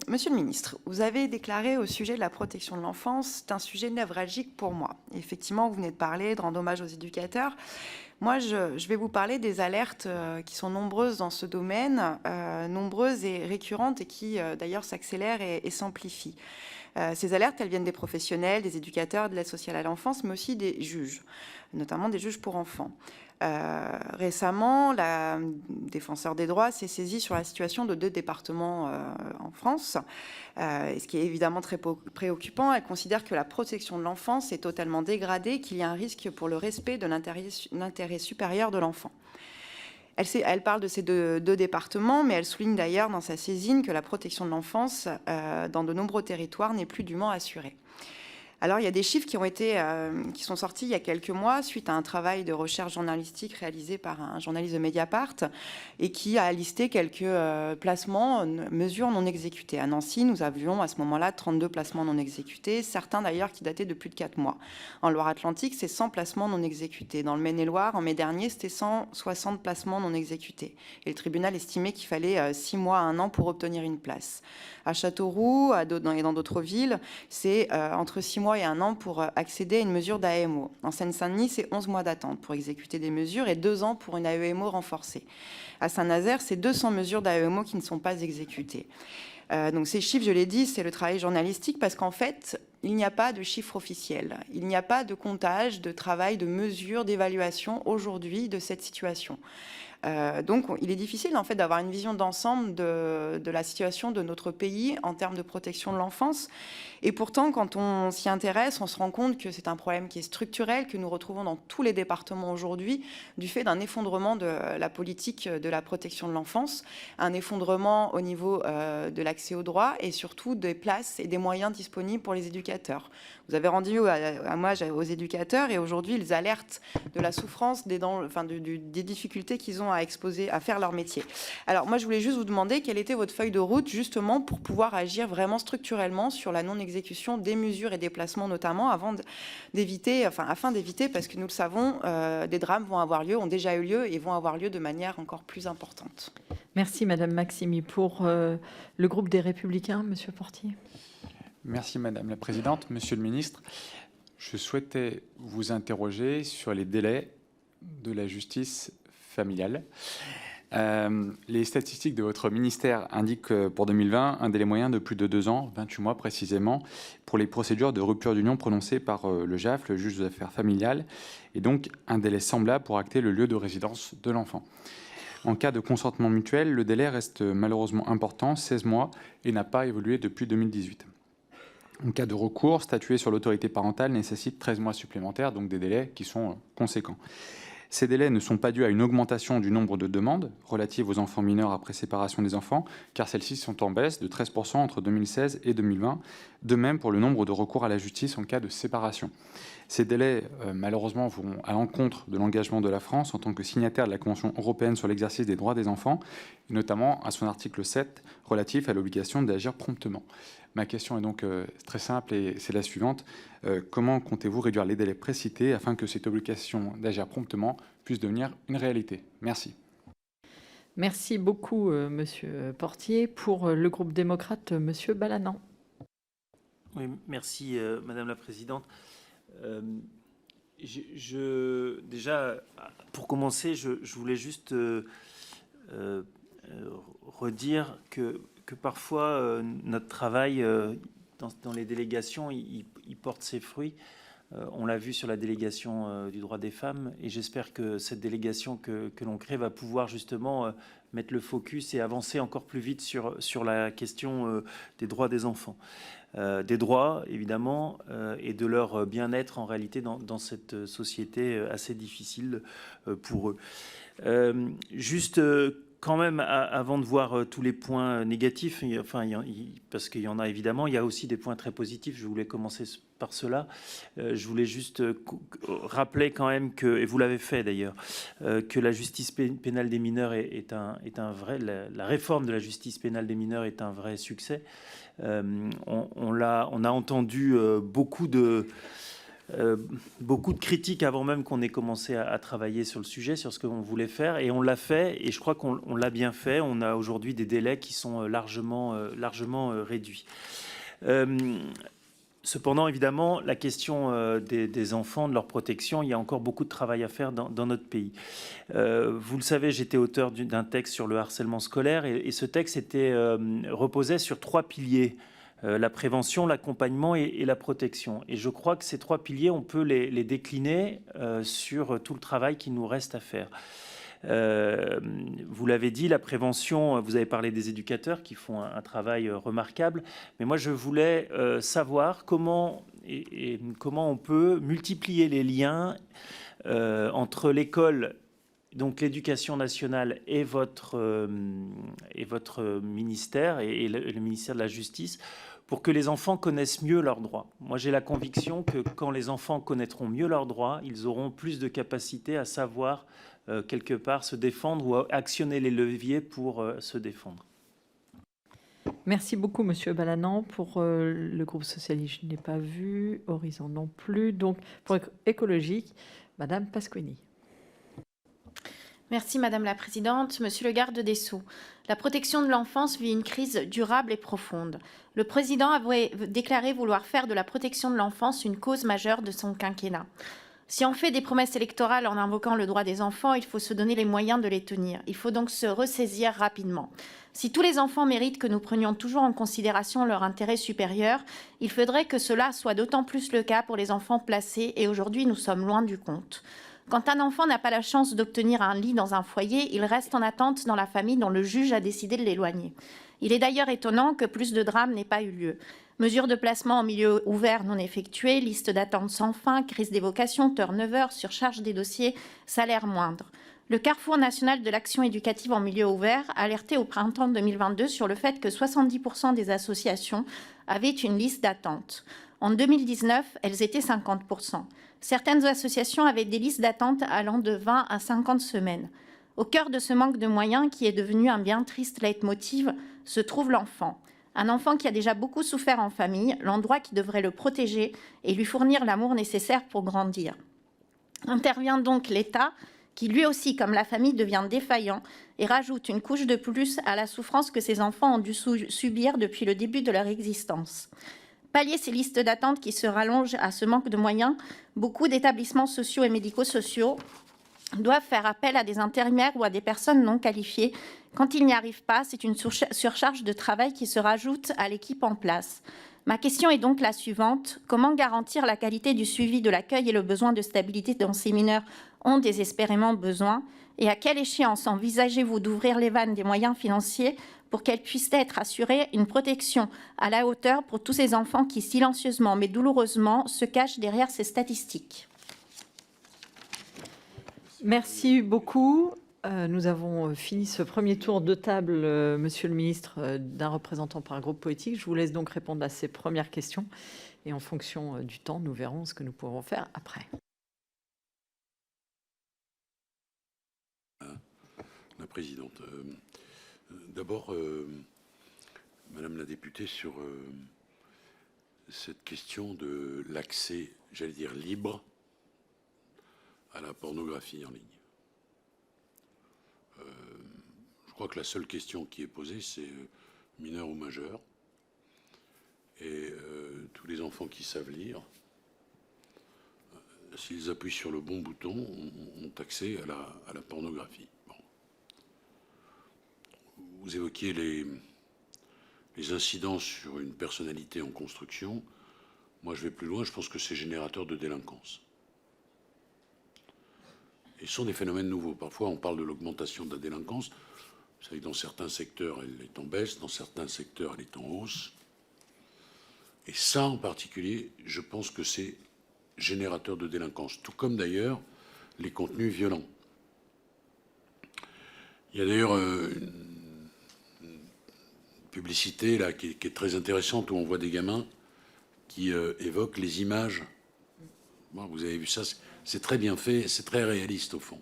Monsieur le ministre, vous avez déclaré au sujet de la protection de l'enfance, c'est un sujet névralgique pour moi. Effectivement, vous venez de parler, de rendre hommage aux éducateurs. Moi, je vais vous parler des alertes qui sont nombreuses dans ce domaine, nombreuses et récurrentes et qui d'ailleurs s'accélèrent et s'amplifient. Ces alertes, elles viennent des professionnels, des éducateurs, de l'aide sociale à l'enfance, mais aussi des juges, notamment des juges pour enfants. Récemment, la défenseur des droits s'est saisie sur la situation de 2 départements en France, ce qui est évidemment très préoccupant. Elle considère que la protection de l'enfance est totalement dégradée, qu'il y a un risque pour le respect de l'intérêt supérieur de l'enfant. Elle parle de ces deux départements, mais elle souligne d'ailleurs dans sa saisine que la protection de l'enfance dans de nombreux territoires n'est plus dûment assurée. Alors, il y a des chiffres qui sont sortis il y a quelques mois suite à un travail de recherche journalistique réalisé par un journaliste de Mediapart et qui a listé quelques placements, mesures non exécutées. À Nancy, nous avions à ce moment-là 32 placements non exécutés, certains d'ailleurs qui dataient de plus de 4 mois. En Loire-Atlantique, c'est 100 placements non exécutés. Dans le Maine-et-Loire, en mai dernier, c'était 160 placements non exécutés. Et le tribunal estimait qu'il fallait 6 mois à 1 an pour obtenir une place. À Châteauroux et dans d'autres villes, c'est entre 6 mois et 1 an pour accéder à une mesure d'AEMO. En Seine-Saint-Denis, c'est 11 mois d'attente pour exécuter des mesures et 2 ans pour une AEMO renforcée. À Saint-Nazaire, c'est 200 mesures d'AEMO qui ne sont pas exécutées. Donc ces chiffres, je l'ai dit, c'est le travail journalistique parce qu'en fait, il n'y a pas de chiffres officiels. Il n'y a pas de comptage, de travail, de mesures, d'évaluation aujourd'hui de cette situation. Donc, il est difficile en fait d'avoir une vision d'ensemble de la situation de notre pays en termes de protection de l'enfance. Et pourtant, quand on s'y intéresse, on se rend compte que c'est un problème qui est structurel, que nous retrouvons dans tous les départements aujourd'hui, du fait d'un effondrement de la politique de la protection de l'enfance, un effondrement au niveau de l'accès aux droits et surtout des places et des moyens disponibles pour les éducateurs. Vous avez rendu hommage aux éducateurs et aujourd'hui, ils alertent de la souffrance, des difficultés qu'ils ont à exposer, à faire leur métier. Alors moi, je voulais juste vous demander quelle était votre feuille de route justement pour pouvoir agir vraiment structurellement sur la non-exécution des mesures et des placements notamment afin d'éviter, parce que nous le savons, des drames vont avoir lieu, ont déjà eu lieu et vont avoir lieu de manière encore plus importante. Merci Madame Maximi. Pour le groupe des Républicains, Monsieur Portier. Merci Madame la Présidente. Monsieur le Ministre, je souhaitais vous interroger sur les délais de la justice familiale. Les statistiques de votre ministère indiquent pour 2020 un délai moyen de plus de 2 ans, 28 mois précisément, pour les procédures de rupture d'union prononcées par le JAF, le juge aux affaires familiales, et donc un délai semblable pour acter le lieu de résidence de l'enfant. En cas de consentement mutuel, le délai reste malheureusement important, 16 mois, et n'a pas évolué depuis 2018. En cas de recours, statuer sur l'autorité parentale nécessite 13 mois supplémentaires, donc des délais qui sont conséquents. Ces délais ne sont pas dus à une augmentation du nombre de demandes relatives aux enfants mineurs après séparation des enfants, car celles-ci sont en baisse de 13% entre 2016 et 2020, de même pour le nombre de recours à la justice en cas de séparation. Ces délais, malheureusement, vont à l'encontre de l'engagement de la France en tant que signataire de la Convention européenne sur l'exercice des droits des enfants, et notamment à son article 7 relatif à l'obligation d'agir promptement. Ma question est donc très simple et c'est la suivante. Comment comptez-vous réduire les délais précités afin que cette obligation d'agir promptement puisse devenir une réalité? Merci. Merci beaucoup, Monsieur Portier. Pour le groupe démocrate, Monsieur Balanant. Oui, merci, Madame la Présidente. Déjà, pour commencer, je voulais juste redire que parfois notre travail dans les délégations, il porte ses fruits. On l'a vu sur la délégation du droit des femmes, et j'espère que cette délégation que l'on crée va pouvoir justement mettre le focus et avancer encore plus vite sur la question des droits des enfants. Des droits, évidemment, et de leur bien-être en réalité dans cette société assez difficile pour eux. Juste quand même, avant de voir tous les points négatifs, parce qu'il y en a évidemment, il y a aussi des points très positifs. Je voulais commencer par cela. Je voulais juste rappeler quand même que, et vous l'avez fait d'ailleurs, que la justice pénale des mineurs est un vrai, la réforme de la justice pénale des mineurs est un vrai succès. On a entendu beaucoup de critiques avant même qu'on ait commencé à travailler sur le sujet, sur ce qu'on voulait faire, et on l'a fait, et je crois qu'on l'a bien fait. On a aujourd'hui des délais qui sont largement réduits. Cependant, évidemment, la question des enfants, de leur protection, il y a encore beaucoup de travail à faire dans notre pays. Vous le savez, j'étais auteur d'un texte sur le harcèlement scolaire, et ce texte reposait sur 3 piliers. La prévention, l'accompagnement et la protection. Et je crois que ces 3 piliers, on peut les décliner sur tout le travail qui nous reste à faire. Vous l'avez dit, la prévention, vous avez parlé des éducateurs qui font un travail remarquable, mais moi je voulais savoir comment on peut multiplier les liens entre l'école, donc l'éducation nationale, et votre ministère et le ministère de la Justice, pour que les enfants connaissent mieux leurs droits. Moi, j'ai la conviction que quand les enfants connaîtront mieux leurs droits, ils auront plus de capacité à savoir, quelque part, se défendre ou à actionner les leviers pour se défendre. Merci beaucoup, Monsieur Balanant. Pour le groupe socialiste, je n'ai pas vu. Horizon non plus. Donc, pour écologique, Madame Pasquini. Merci Madame la Présidente. Monsieur le garde des Sceaux, la protection de l'enfance vit une crise durable et profonde. Le Président a déclaré vouloir faire de la protection de l'enfance une cause majeure de son quinquennat. Si on fait des promesses électorales en invoquant le droit des enfants, il faut se donner les moyens de les tenir. Il faut donc se ressaisir rapidement. Si tous les enfants méritent que nous prenions toujours en considération leur intérêt supérieur, il faudrait que cela soit d'autant plus le cas pour les enfants placés, et aujourd'hui nous sommes loin du compte. Quand un enfant n'a pas la chance d'obtenir un lit dans un foyer, il reste en attente dans la famille dont le juge a décidé de l'éloigner. Il est d'ailleurs étonnant que plus de drames n'aient pas eu lieu. Mesures de placement en milieu ouvert non effectuées, liste d'attente sans fin, crise des vocations, turnover, surcharge des dossiers, salaire moindre. Le Carrefour national de l'action éducative en milieu ouvert a alerté au printemps 2022 sur le fait que 70% des associations avaient une liste d'attente. En 2019, elles étaient 50%. Certaines associations avaient des listes d'attente allant de 20 à 50 semaines. Au cœur de ce manque de moyens, qui est devenu un bien triste leitmotiv, se trouve l'enfant. Un enfant qui a déjà beaucoup souffert en famille, l'endroit qui devrait le protéger et lui fournir l'amour nécessaire pour grandir. Intervient donc l'État, qui lui aussi, comme la famille, devient défaillant et rajoute une couche de plus à la souffrance que ces enfants ont dû subir depuis le début de leur existence. Pallier ces listes d'attente qui se rallongent à ce manque de moyens, beaucoup d'établissements sociaux et médico-sociaux doivent faire appel à des intérimaires ou à des personnes non qualifiées. Quand ils n'y arrivent pas, c'est une surcharge de travail qui se rajoute à l'équipe en place. Ma question est donc la suivante. Comment garantir la qualité du suivi de l'accueil et le besoin de stabilité dans ces mineurs ont désespérément besoin? Et à quelle échéance envisagez-vous d'ouvrir les vannes des moyens financiers pour qu'elles puissent être assurées une protection à la hauteur pour tous ces enfants qui, silencieusement mais douloureusement, se cachent derrière ces statistiques? Merci beaucoup. Nous avons fini ce premier tour de table, Monsieur le ministre, d'un représentant par groupe politique. Je vous laisse donc répondre à ces premières questions. Et en fonction du temps, nous verrons ce que nous pourrons faire après. La présidente. D'abord, Madame la députée, sur cette question de l'accès, j'allais dire libre, à la pornographie en ligne. Je crois que la seule question qui est posée, c'est mineur ou majeur. Et tous les enfants qui savent lire, s'ils appuient sur le bon bouton, ont accès à la pornographie. Bon. Vous évoquiez les incidences sur une personnalité en construction. Moi, je vais plus loin, je pense que c'est générateur de délinquance. Et ce sont des phénomènes nouveaux. Parfois, on parle de l'augmentation de la délinquance. Vous savez que dans certains secteurs, elle est en baisse, dans certains secteurs, elle est en hausse. Et ça, en particulier, je pense que c'est générateur de délinquance, tout comme d'ailleurs les contenus violents. Il y a d'ailleurs une publicité là qui est très intéressante où on voit des gamins qui évoquent les images. Bon, vous avez vu ça, c'est très bien fait, c'est très réaliste au fond.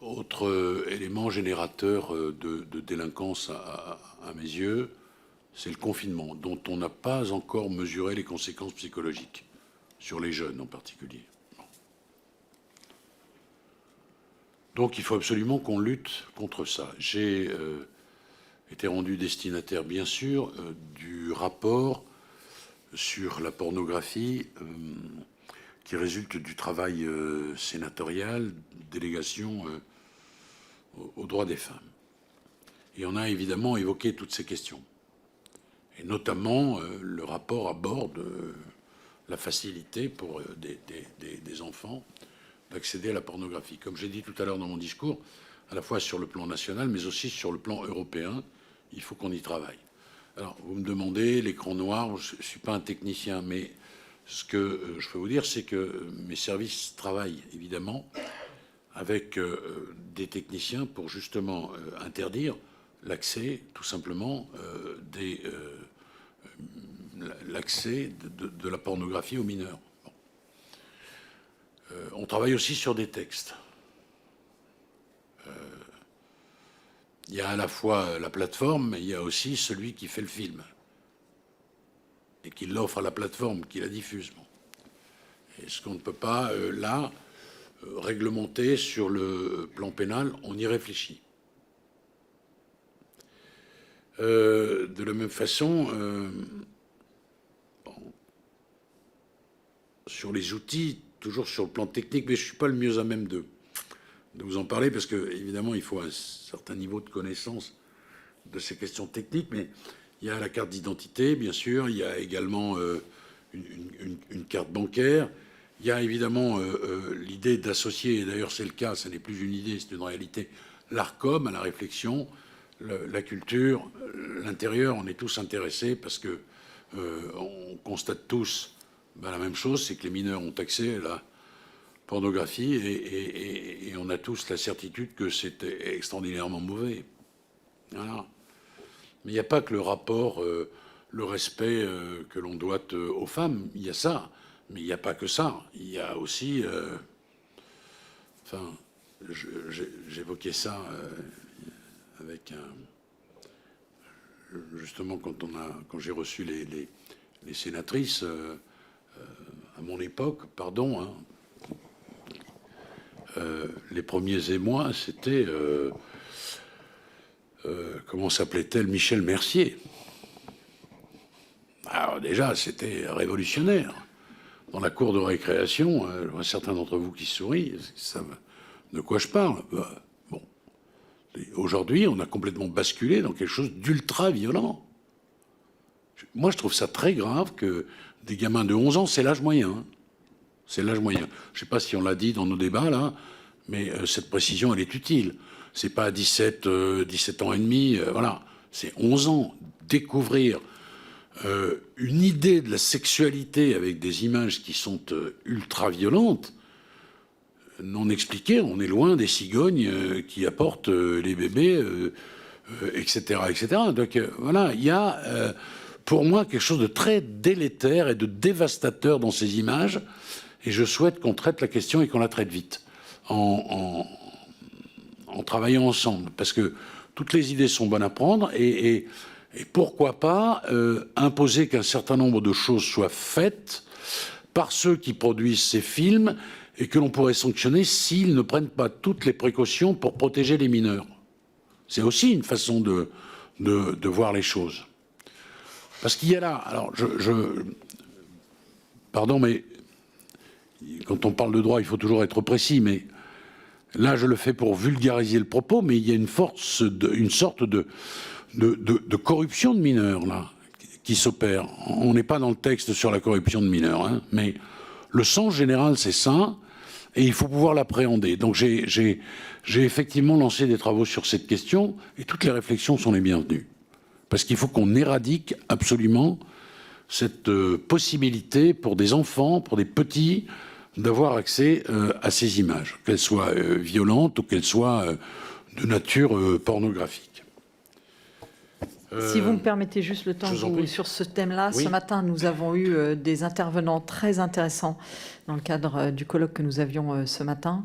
Autre élément générateur de délinquance à mes yeux, c'est le confinement, dont on n'a pas encore mesuré les conséquences psychologiques, sur les jeunes en particulier. Donc il faut absolument qu'on lutte contre ça. J'ai été rendu destinataire, bien sûr, du rapport sur la pornographie qui résulte du travail sénatorial, délégation aux droits des femmes. Et on a évidemment évoqué toutes ces questions. Et notamment, le rapport aborde la facilité pour des enfants d'accéder à la pornographie. Comme j'ai dit tout à l'heure dans mon discours, à la fois sur le plan national, mais aussi sur le plan européen, il faut qu'on y travaille. Alors, vous me demandez l'écran noir, je ne suis pas un technicien, mais ce que je peux vous dire, c'est que mes services travaillent évidemment avec des techniciens pour justement interdire l'accès, tout simplement, l'accès de la pornographie aux mineurs. Bon. On travaille aussi sur des textes. Il y a à la fois la plateforme, mais il y a aussi celui qui fait le film et qui l'offre à la plateforme, qui la diffuse. Bon. Est-ce qu'on ne peut pas, là, réglementer sur le plan pénal? On y réfléchit. De la même façon, bon, sur les outils, toujours sur le plan technique, mais je ne suis pas le mieux à même de vous en parler, parce que évidemment il faut un certain niveau de connaissance de ces questions techniques, mais il y a la carte d'identité, bien sûr, il y a également une carte bancaire, il y a évidemment l'idée d'associer, et d'ailleurs c'est le cas, ce n'est plus une idée, c'est une réalité, l'ARCOM à la réflexion, la culture, l'intérieur, on est tous intéressés parce que on constate tous la même chose, c'est que les mineurs ont accès à la pornographie et on a tous la certitude que c'est extraordinairement mauvais. Voilà. Mais il n'y a pas que le rapport, le respect que l'on doit aux femmes, il y a ça, mais il n'y a pas que ça. Il y a aussi, enfin, j'évoquais ça avec justement quand j'ai reçu les sénatrices à mon époque, pardon, hein, les premiers émois, c'était comment s'appelait-elle, Michel Mercier. Alors déjà, c'était révolutionnaire. Dans la cour de récréation, je vois certains d'entre vous qui sourient, savent de quoi je parle. Bon. Aujourd'hui, on a complètement basculé dans quelque chose d'ultra violent. Moi, je trouve ça très grave que des gamins de 11 ans, c'est l'âge moyen. C'est l'âge moyen. Je ne sais pas si on l'a dit dans nos débats, là, mais cette précision, elle est utile. Ce n'est pas 17 ans et demi, voilà. C'est 11 ans. Découvrir une idée de la sexualité avec des images qui sont ultra-violentes, non expliquées, on est loin des cigognes qui apportent les bébés, etc., etc. Donc voilà, il y a pour moi quelque chose de très délétère et de dévastateur dans ces images, et je souhaite qu'on traite la question et qu'on la traite vite, en travaillant ensemble, parce que toutes les idées sont bonnes à prendre, et pourquoi pas imposer qu'un certain nombre de choses soient faites par ceux qui produisent ces films, et que l'on pourrait sanctionner s'ils ne prennent pas toutes les précautions pour protéger les mineurs. C'est aussi une façon de voir les choses. Parce qu'il y a là, alors pardon, mais quand on parle de droit, il faut toujours être précis, mais là je le fais pour vulgariser le propos, mais il y a une sorte de corruption de mineurs là qui s'opère. On n'est pas dans le texte sur la corruption de mineurs, hein, mais le sens général c'est ça, et il faut pouvoir l'appréhender. Donc j'ai effectivement lancé des travaux sur cette question, et toutes les réflexions sont les bienvenues, parce qu'il faut qu'on éradique absolument cette possibilité pour des enfants, pour des petits, d'avoir accès à ces images, qu'elles soient violentes ou qu'elles soient de nature pornographique. Si vous me permettez juste le temps sur ce thème-là, oui. Ce matin, nous avons eu des intervenants très intéressants dans le cadre du colloque que nous avions ce matin.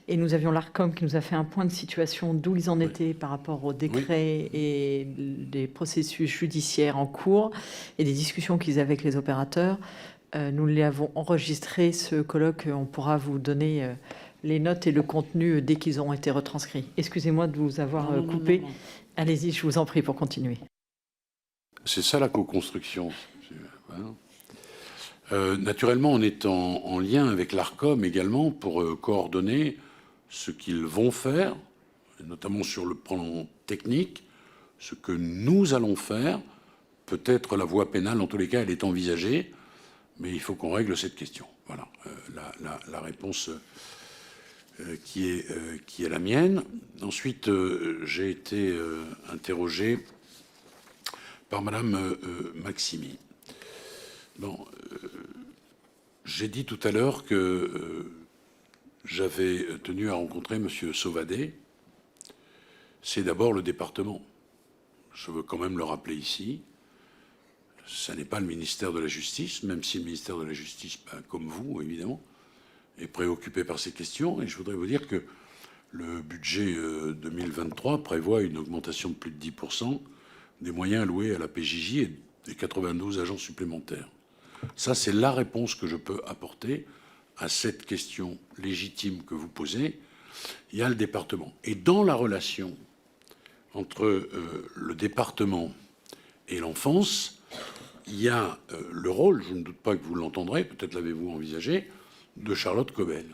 Et nous avions l'ARCOM qui nous a fait un point de situation d'où ils en étaient par rapport au décret et des processus judiciaires en cours et des discussions qu'ils avaient avec les opérateurs. Nous les avons enregistrés, ce colloque. On pourra vous donner les notes et le contenu dès qu'ils ont été retranscrits. Excusez-moi de vous avoir coupé. Non. Allez-y, je vous en prie pour continuer. C'est ça la co-construction. Naturellement, on est en lien avec l'ARCOM également pour coordonner ce qu'ils vont faire, notamment sur le plan technique, ce que nous allons faire. Peut-être la voie pénale, en tous les cas, elle est envisagée, mais il faut qu'on règle cette question. Voilà la réponse qui est la mienne. Ensuite, j'ai été interrogé par Madame Maximi. Bon, j'ai dit tout à l'heure que j'avais tenu à rencontrer Monsieur Sauvadet. C'est d'abord le département. Je veux quand même le rappeler ici. Ça n'est pas le ministère de la Justice, même si le ministère de la Justice, comme vous, évidemment, est préoccupé par ces questions. Et je voudrais vous dire que le budget 2023 prévoit une augmentation de plus de 10% des moyens alloués à la PJJ et des 92 agents supplémentaires. Ça, c'est la réponse que je peux apporter à cette question légitime que vous posez. Il y a le département. Et dans la relation entre le département et l'enfance, il y a le rôle, je ne doute pas que vous l'entendrez, peut-être l'avez-vous envisagé, de Charlotte Cobel,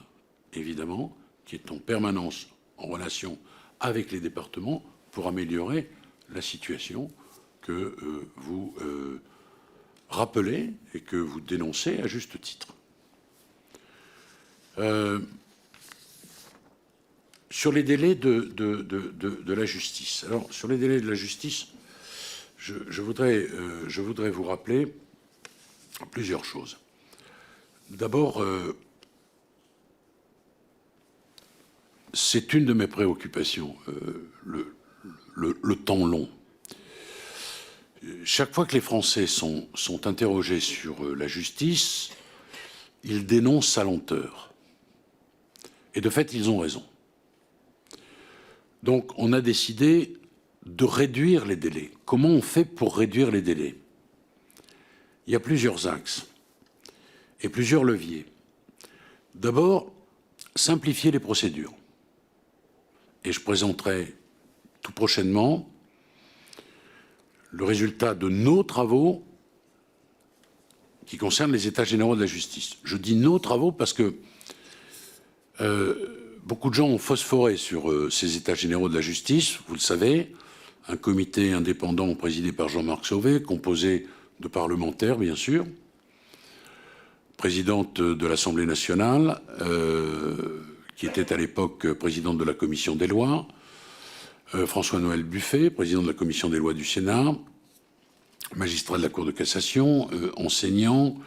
évidemment, qui est en permanence en relation avec les départements pour améliorer la situation que vous rappelez et que vous dénoncez à juste titre. Sur les délais de la justice. Alors, sur les délais de la justice, je voudrais vous rappeler plusieurs choses. D'abord, c'est une de mes préoccupations, le temps long. Chaque fois que les Français sont interrogés sur la justice, ils dénoncent sa lenteur. Et de fait, ils ont raison. Donc, on a décidé de réduire les délais. Comment on fait pour réduire les délais? Il y a plusieurs axes et plusieurs leviers. D'abord, simplifier les procédures. Et je présenterai tout prochainement le résultat de nos travaux qui concernent les États généraux de la justice. Je dis nos travaux parce que beaucoup de gens ont phosphoré sur ces États généraux de la justice, vous le savez, un comité indépendant présidé par Jean-Marc Sauvé, composé de parlementaires, bien sûr, présidente de l'Assemblée nationale, qui était à l'époque présidente de la commission des lois, François-Noël Buffet, président de la commission des lois du Sénat, magistrat de la Cour de cassation, enseignant,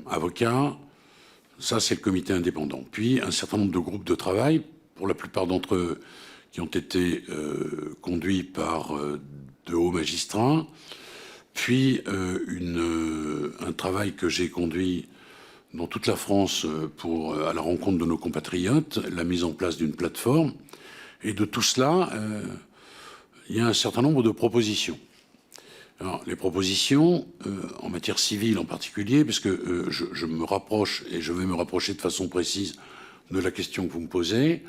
avocat. Ça, c'est le comité indépendant. Puis, un certain nombre de groupes de travail, pour la plupart d'entre eux, qui ont été conduits par de hauts magistrats. Puis, un travail que j'ai conduit dans toute la France à la rencontre de nos compatriotes, la mise en place d'une plateforme. Et de tout cela, il y a un certain nombre de propositions. Alors, les propositions, en matière civile en particulier, parce que je me rapproche, et je vais me rapprocher de façon précise de la question que vous me posez,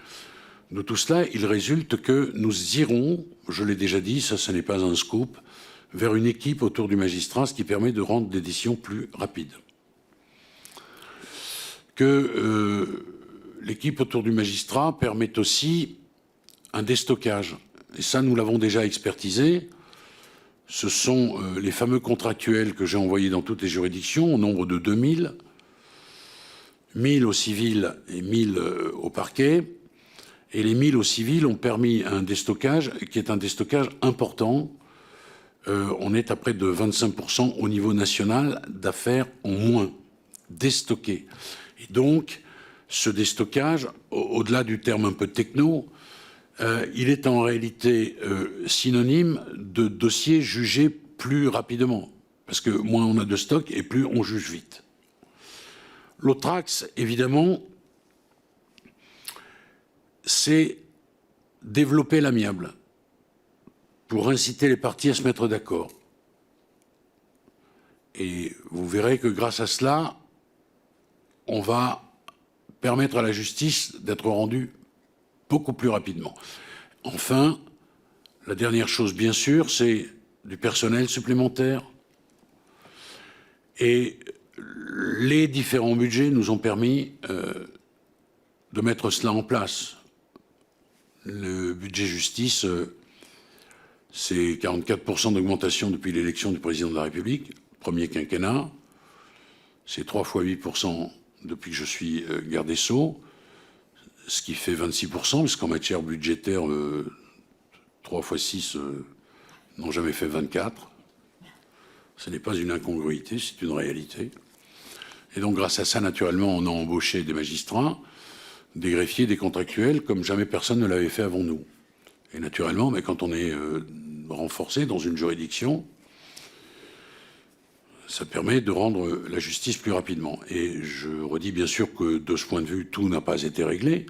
de tout cela, il résulte que nous irons, je l'ai déjà dit, ça ce n'est pas un scoop, vers une équipe autour du magistrat, ce qui permet de rendre des décisions plus rapides. Que l'équipe autour du magistrat permet aussi un déstockage. Et ça, nous l'avons déjà expertisé. Ce sont les fameux contractuels que j'ai envoyés dans toutes les juridictions, au nombre de 2000, 1000 au civil et 1000 au parquet. Et les 1000 au civil ont permis un déstockage qui est un déstockage important. On est à près de 25% au niveau national d'affaires en moins déstockées. Et donc, ce déstockage, au-delà du terme un peu techno, il est en réalité synonyme de dossiers jugés plus rapidement. Parce que moins on a de stock et plus on juge vite. L'autre axe, évidemment, c'est développer l'amiable pour inciter les parties à se mettre d'accord. Et vous verrez que grâce à cela, on va permettre à la justice d'être rendue beaucoup plus rapidement. Enfin, la dernière chose, bien sûr, c'est du personnel supplémentaire. Et les différents budgets nous ont permis de mettre cela en place. Le budget justice, c'est 44% d'augmentation depuis l'élection du président de la République, premier quinquennat. C'est 3 fois 8% depuis que je suis garde des Sceaux, ce qui fait 26%, parce qu'en matière budgétaire, 3 fois 6 n'ont jamais fait 24. Ce n'est pas une incongruité, c'est une réalité. Et donc, grâce à ça, naturellement, on a embauché des magistrats, des greffiers, des contractuels, comme jamais personne ne l'avait fait avant nous. Et naturellement, mais quand on est renforcé dans une juridiction, ça permet de rendre la justice plus rapidement. Et je redis bien sûr que de ce point de vue, tout n'a pas été réglé,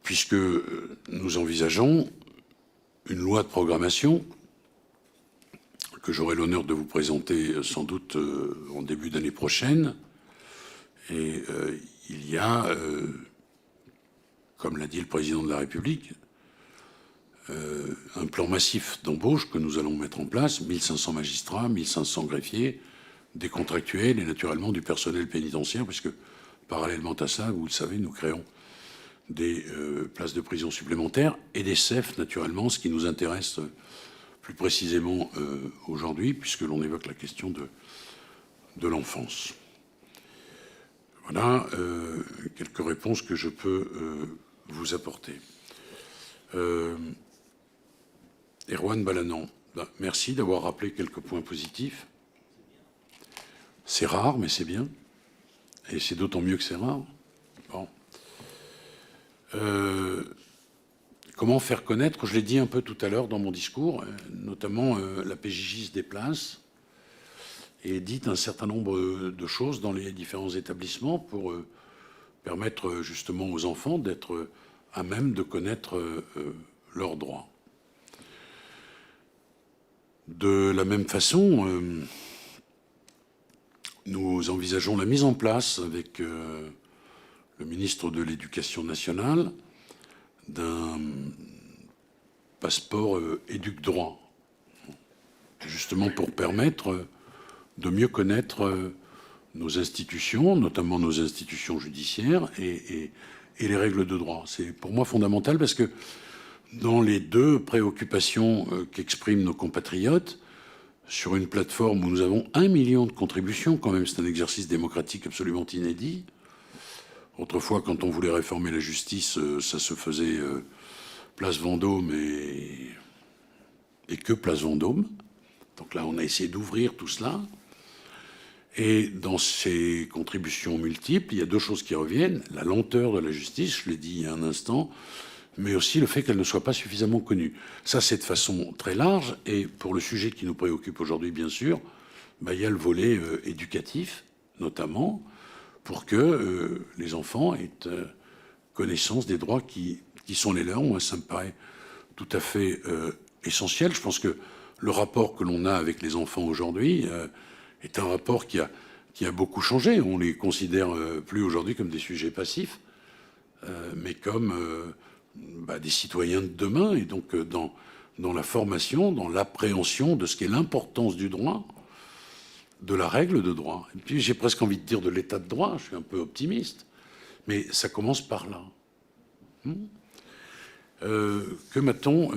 puisque nous envisageons une loi de programmation que j'aurai l'honneur de vous présenter sans doute en début d'année prochaine. Et il y a, comme l'a dit le président de la République, un plan massif d'embauche que nous allons mettre en place, 1500 magistrats, 1500 greffiers, des contractuels et naturellement du personnel pénitentiaire, puisque parallèlement à ça, vous le savez, nous créons des places de prison supplémentaires et des CEF, naturellement, ce qui nous intéresse plus précisément aujourd'hui, puisque l'on évoque la question de l'enfance. Voilà quelques réponses que je peux vous apporter. Erwan Balanant, merci d'avoir rappelé quelques points positifs. C'est rare, mais c'est bien. Et c'est d'autant mieux que c'est rare. Bon. Comment faire connaître, je l'ai dit un peu tout à l'heure dans mon discours, notamment la PJJ se déplace et dit un certain nombre de choses dans les différents établissements pour permettre justement aux enfants d'être à même de connaître leurs droits. De la même façon, nous envisageons la mise en place avec le ministre de l'Éducation nationale d'un passeport éduc-droit, justement pour permettre de mieux connaître nos institutions, notamment nos institutions judiciaires et les règles de droit. C'est pour moi fondamental parce que dans les deux préoccupations qu'expriment nos compatriotes, sur une plateforme où nous avons 1 million de contributions. Quand même, c'est un exercice démocratique absolument inédit. Autrefois, quand on voulait réformer la justice, ça se faisait place Vendôme et que place Vendôme. Donc là, on a essayé d'ouvrir tout cela. Et dans ces contributions multiples, il y a deux choses qui reviennent. La lenteur de la justice, je l'ai dit il y a un instant, mais aussi le fait qu'elle ne soit pas suffisamment connue. Ça, c'est de façon très large. Et pour le sujet qui nous préoccupe aujourd'hui, bien sûr, il y a le volet éducatif, notamment, pour que les enfants aient connaissance des droits qui sont les leurs. Moi, ça me paraît tout à fait essentiel. Je pense que le rapport que l'on a avec les enfants aujourd'hui est un rapport qui a beaucoup changé. On les considère plus aujourd'hui comme des sujets passifs, mais comme des citoyens de demain. Et donc dans la formation, dans l'appréhension de ce qu'est l'importance du droit, de la règle de droit. Et puis j'ai presque envie de dire de l'état de droit, je suis un peu optimiste, mais ça commence par là. Que m'a-t-on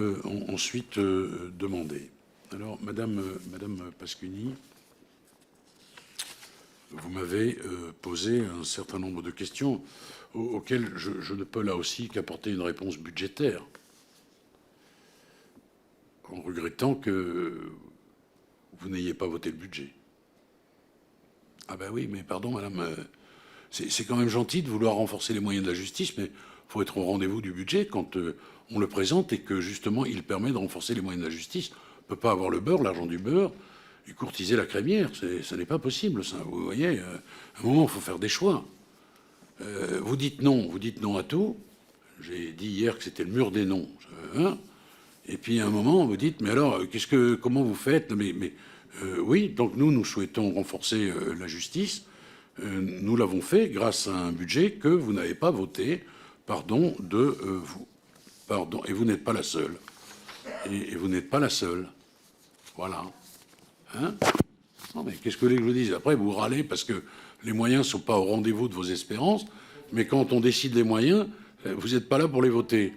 ensuite demandé? Alors, Madame Pasquini, vous m'avez posé un certain nombre de questions auxquelles je ne peux là aussi qu'apporter une réponse budgétaire, en regrettant que vous n'ayez pas voté le budget. Ah ben oui, mais pardon, madame, c'est quand même gentil de vouloir renforcer les moyens de la justice, mais il faut être au rendez-vous du budget quand on le présente et que justement il permet de renforcer les moyens de la justice. On ne peut pas avoir le beurre, l'argent du beurre, et courtiser la crémière. Ça n'est pas possible, ça. Vous voyez, à un moment, il faut faire des choix. Vous dites non à tout. J'ai dit hier que c'était le mur des noms. Et puis à un moment, vous dites, mais alors, comment vous faites? Oui, donc nous souhaitons renforcer la justice. Nous l'avons fait grâce à un budget que vous n'avez pas voté, pardon, vous. Pardon, et vous n'êtes pas la seule. Et vous n'êtes pas la seule. Voilà. Non, mais qu'est-ce que vous voulez que je vous dise? Après, vous râlez parce que les moyens ne sont pas au rendez-vous de vos espérances, mais quand on décide les moyens, vous n'êtes pas là pour les voter.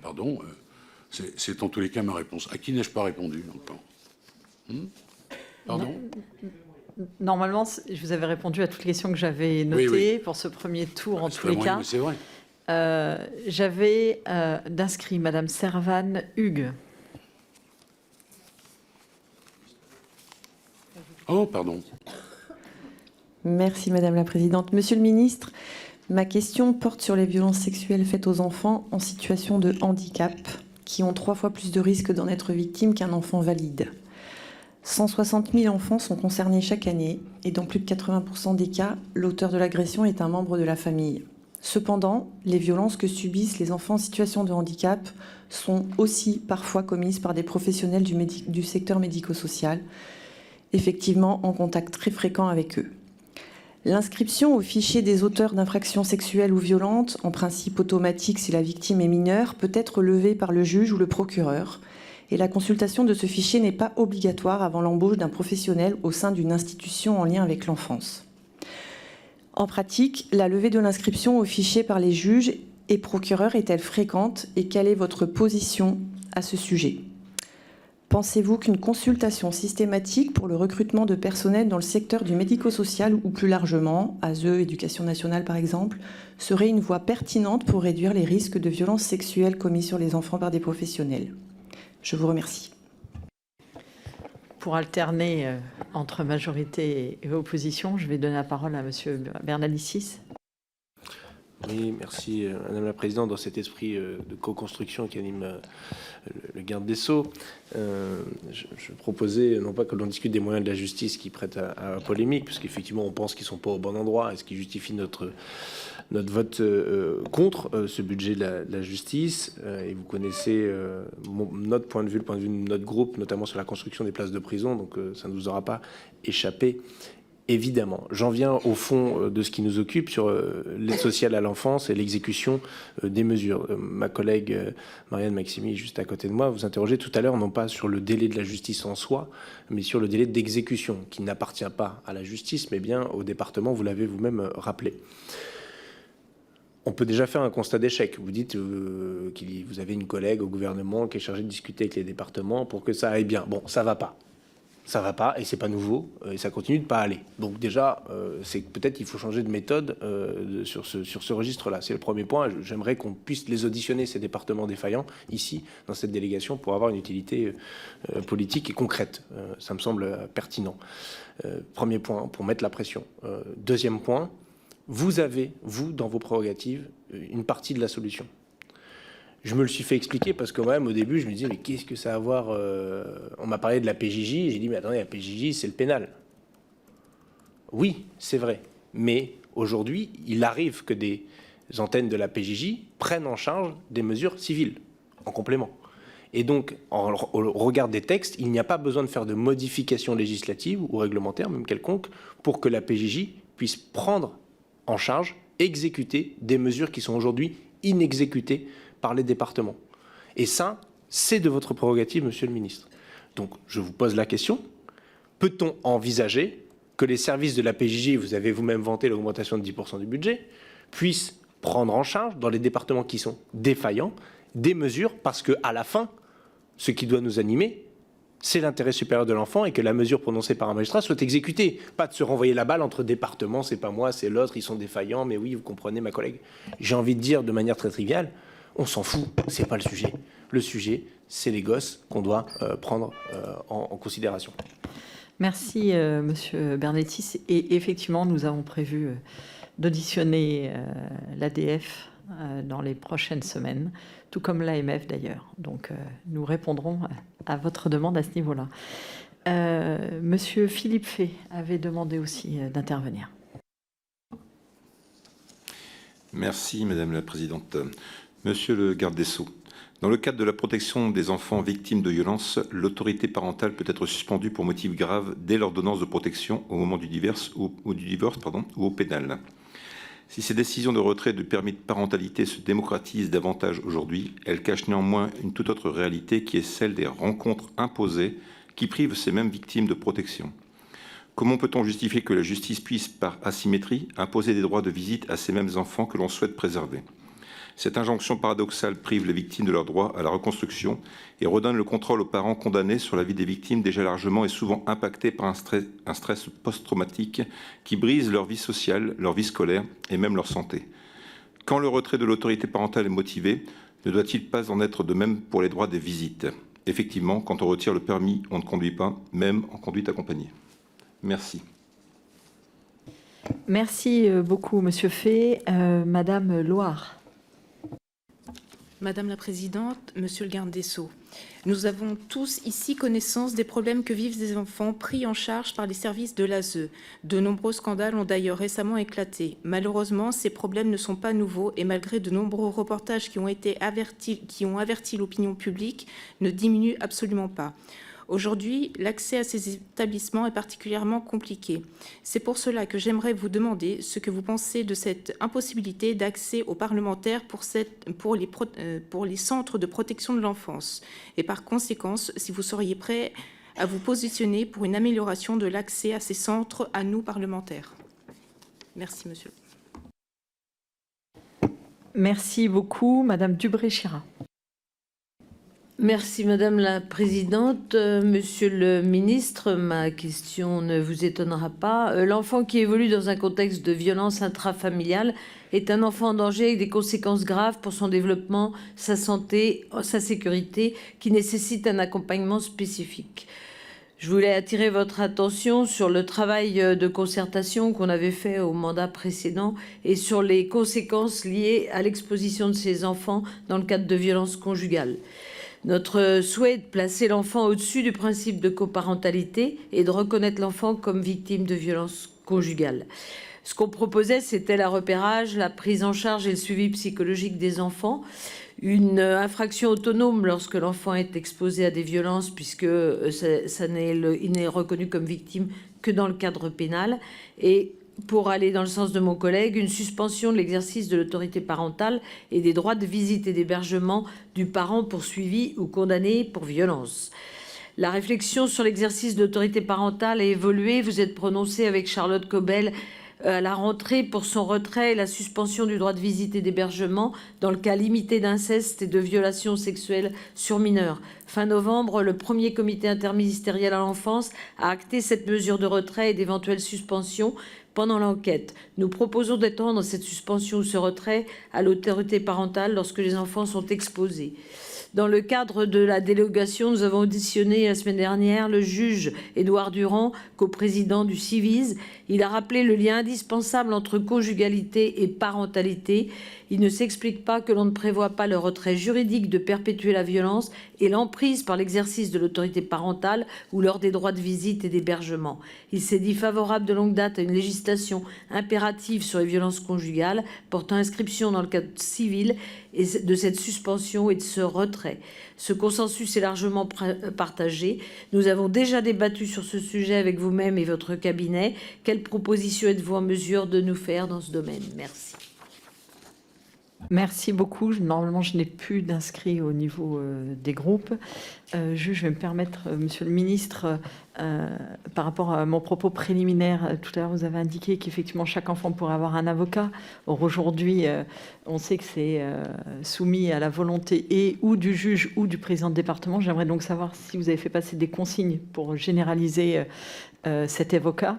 Pardon, c'est en tous les cas ma réponse. À qui n'ai-je pas répondu encore? Pardon? Normalement, je vous avais répondu à toutes les questions que j'avais notées oui. Pour ce premier tour, en tous les cas. C'est vrai. J'avais d'inscrit Madame Servan Hugues. Oh, pardon. Merci Madame la Présidente. Monsieur le Ministre, ma question porte sur les violences sexuelles faites aux enfants en situation de handicap, qui ont 3 fois plus de risques d'en être victimes qu'un enfant valide. 160 000 enfants sont concernés chaque année et dans plus de 80% des cas, l'auteur de l'agression est un membre de la famille. Cependant, les violences que subissent les enfants en situation de handicap sont aussi parfois commises par des professionnels du secteur médico-social, effectivement en contact très fréquent avec eux. L'inscription au fichier des auteurs d'infractions sexuelles ou violentes, en principe automatique si la victime est mineure, peut être levée par le juge ou le procureur, et la consultation de ce fichier n'est pas obligatoire avant l'embauche d'un professionnel au sein d'une institution en lien avec l'enfance. En pratique, la levée de l'inscription au fichier par les juges et procureurs est-elle fréquente et quelle est votre position à ce sujet? Pensez-vous qu'une consultation systématique pour le recrutement de personnel dans le secteur du médico-social ou plus largement, ASE, Éducation nationale par exemple, serait une voie pertinente pour réduire les risques de violences sexuelles commis sur les enfants par des professionnels? Je vous remercie. Pour alterner entre majorité et opposition, je vais donner la parole à Monsieur Bernalicis. Oui, merci Madame la Présidente. Dans cet esprit de co-construction qui anime le garde des Sceaux, je proposais non pas que l'on discute des moyens de la justice qui prêtent à polémique, puisqu'effectivement on pense qu'ils ne sont pas au bon endroit, et ce qui justifie notre vote contre ce budget de la justice. Et vous connaissez notre point de vue, le point de vue de notre groupe, notamment sur la construction des places de prison, donc ça ne vous aura pas échappé. Évidemment, j'en viens au fond de ce qui nous occupe sur l'aide sociale à l'enfance et l'exécution des mesures. Ma collègue Marianne Maximi, juste à côté de moi, vous interrogez tout à l'heure, non pas sur le délai de la justice en soi, mais sur le délai d'exécution, qui n'appartient pas à la justice, mais bien au département, vous l'avez vous-même rappelé. on peut déjà faire un constat d'échec. Vous dites que vous avez une collègue au gouvernement qui est chargée de discuter avec les départements pour que ça aille bien. Bon, ça va pas. Ça va pas, et c'est pas nouveau, et ça continue de pas aller. Donc déjà, c'est peut-être qu'il faut changer de méthode sur ce registre-là. C'est le premier point. J'aimerais qu'on puisse les auditionner, ces départements défaillants, ici, dans cette délégation, pour avoir une utilité politique et concrète. Ça me semble pertinent. Premier point, pour mettre la pression. Deuxième point, vous avez, vous, dans vos prérogatives, une partie de la solution. Je me le suis fait expliquer parce que même au début, je me disais, mais qu'est-ce que ça a à voir On m'a parlé de la PJJ, j'ai dit, mais attendez, la PJJ, c'est le pénal. Oui, c'est vrai. Mais aujourd'hui, il arrive que des antennes de la PJJ prennent en charge des mesures civiles, en complément. Et donc, au regard des textes, il n'y a pas besoin de faire de modifications législatives ou réglementaires, même quelconques, pour que la PJJ puisse prendre en charge, exécuter des mesures qui sont aujourd'hui inexécutées par les départements. Et ça, c'est de votre prérogative, monsieur le ministre. Donc, je vous pose la question, peut-on envisager que les services de la PJJ, vous avez vous-même vanté l'augmentation de 10% du budget, puissent prendre en charge, dans les départements qui sont défaillants, des mesures, parce qu'à la fin, ce qui doit nous animer, c'est l'intérêt supérieur de l'enfant et que la mesure prononcée par un magistrat soit exécutée. Pas de se renvoyer la balle entre départements, c'est pas moi, c'est l'autre, ils sont défaillants, mais oui, vous comprenez ma collègue. J'ai envie de dire de manière très triviale, on s'en fout, c'est pas le sujet. Le sujet, c'est les gosses qu'on doit prendre en considération. Merci, Monsieur Bernetti. Et effectivement, nous avons prévu d'auditionner l'ADF dans les prochaines semaines, tout comme l'AMF d'ailleurs. Donc, nous répondrons à votre demande à ce niveau-là. Monsieur Philippe Fay avait demandé aussi d'intervenir. Merci, Madame la Présidente. Monsieur le garde des Sceaux, dans le cadre de la protection des enfants victimes de violences, l'autorité parentale peut être suspendue pour motif grave dès l'ordonnance de protection au moment du divorce ou au pénal. Si ces décisions de retrait de permis de parentalité se démocratisent davantage aujourd'hui, elles cachent néanmoins une toute autre réalité qui est celle des rencontres imposées qui privent ces mêmes victimes de protection. Comment peut-on justifier que la justice puisse, par asymétrie, imposer des droits de visite à ces mêmes enfants que l'on souhaite préserver ? Cette injonction paradoxale prive les victimes de leur droit à la reconstruction et redonne le contrôle aux parents condamnés sur la vie des victimes déjà largement et souvent impactées par un stress post-traumatique qui brise leur vie sociale, leur vie scolaire et même leur santé. Quand le retrait de l'autorité parentale est motivé, ne doit-il pas en être de même pour les droits des visites ? Effectivement, quand on retire le permis, on ne conduit pas, même en conduite accompagnée. Merci. Merci beaucoup, Monsieur Fay. Madame Loire. Madame la Présidente, Monsieur le garde des Sceaux, nous avons tous ici connaissance des problèmes que vivent des enfants pris en charge par les services de l'ASE. De nombreux scandales ont d'ailleurs récemment éclaté. Malheureusement, ces problèmes ne sont pas nouveaux et malgré de nombreux reportages qui ont averti l'opinion publique, ne diminuent absolument pas. Aujourd'hui, l'accès à ces établissements est particulièrement compliqué. C'est pour cela que j'aimerais vous demander ce que vous pensez de cette impossibilité d'accès aux parlementaires pour les centres de protection de l'enfance. Et par conséquent, si vous seriez prêt à vous positionner pour une amélioration de l'accès à ces centres à nous, parlementaires. Merci, monsieur. Merci beaucoup. Madame Dubré-Chirat. Merci Madame la Présidente. Monsieur le Ministre, ma question ne vous étonnera pas. L'enfant qui évolue dans un contexte de violence intrafamiliale est un enfant en danger avec des conséquences graves pour son développement, sa santé, sa sécurité, qui nécessite un accompagnement spécifique. Je voulais attirer votre attention sur le travail de concertation qu'on avait fait au mandat précédent et sur les conséquences liées à l'exposition de ces enfants dans le cadre de violences conjugales. Notre souhait est de placer l'enfant au-dessus du principe de coparentalité et de reconnaître l'enfant comme victime de violences conjugales. Ce qu'on proposait, c'était le repérage, la prise en charge et le suivi psychologique des enfants, une infraction autonome lorsque l'enfant est exposé à des violences, puisque il n'est reconnu comme victime que dans le cadre pénal, et pour aller dans le sens de mon collègue, une suspension de l'exercice de l'autorité parentale et des droits de visite et d'hébergement du parent poursuivi ou condamné pour violence. La réflexion sur l'exercice de l'autorité parentale a évolué. Vous êtes prononcé avec Charlotte Cobel à la rentrée pour son retrait et la suspension du droit de visite et d'hébergement dans le cas limité d'inceste et de violation sexuelle sur mineurs. Fin novembre, le premier comité interministériel à l'enfance a acté cette mesure de retrait et d'éventuelles suspensions pendant l'enquête. Nous proposons d'étendre cette suspension ou ce retrait à l'autorité parentale lorsque les enfants sont exposés. Dans le cadre de la délégation, nous avons auditionné la semaine dernière le juge Édouard Durand, coprésident du Civis. Il a rappelé le lien indispensable entre conjugalité et parentalité. Il ne s'explique pas que l'on ne prévoit pas le retrait juridique de perpétuer la violence et l'emprise par l'exercice de l'autorité parentale ou lors des droits de visite et d'hébergement. Il s'est dit favorable de longue date à une législation impérative sur les violences conjugales, portant inscription dans le code civil et de cette suspension et de ce retrait. Ce consensus est largement partagé. Nous avons déjà débattu sur ce sujet avec vous-même et votre cabinet. Quelles propositions êtes-vous en mesure de nous faire dans ce domaine? Merci. Merci beaucoup. Normalement, je n'ai plus d'inscrits au niveau des groupes. Je vais me permettre, Monsieur le Ministre, par rapport à mon propos préliminaire, tout à l'heure, vous avez indiqué qu'effectivement, chaque enfant pourrait avoir un avocat. Or, aujourd'hui, on sait que c'est soumis à la volonté et ou du juge ou du président de département. J'aimerais donc savoir si vous avez fait passer des consignes pour généraliser cet avocat.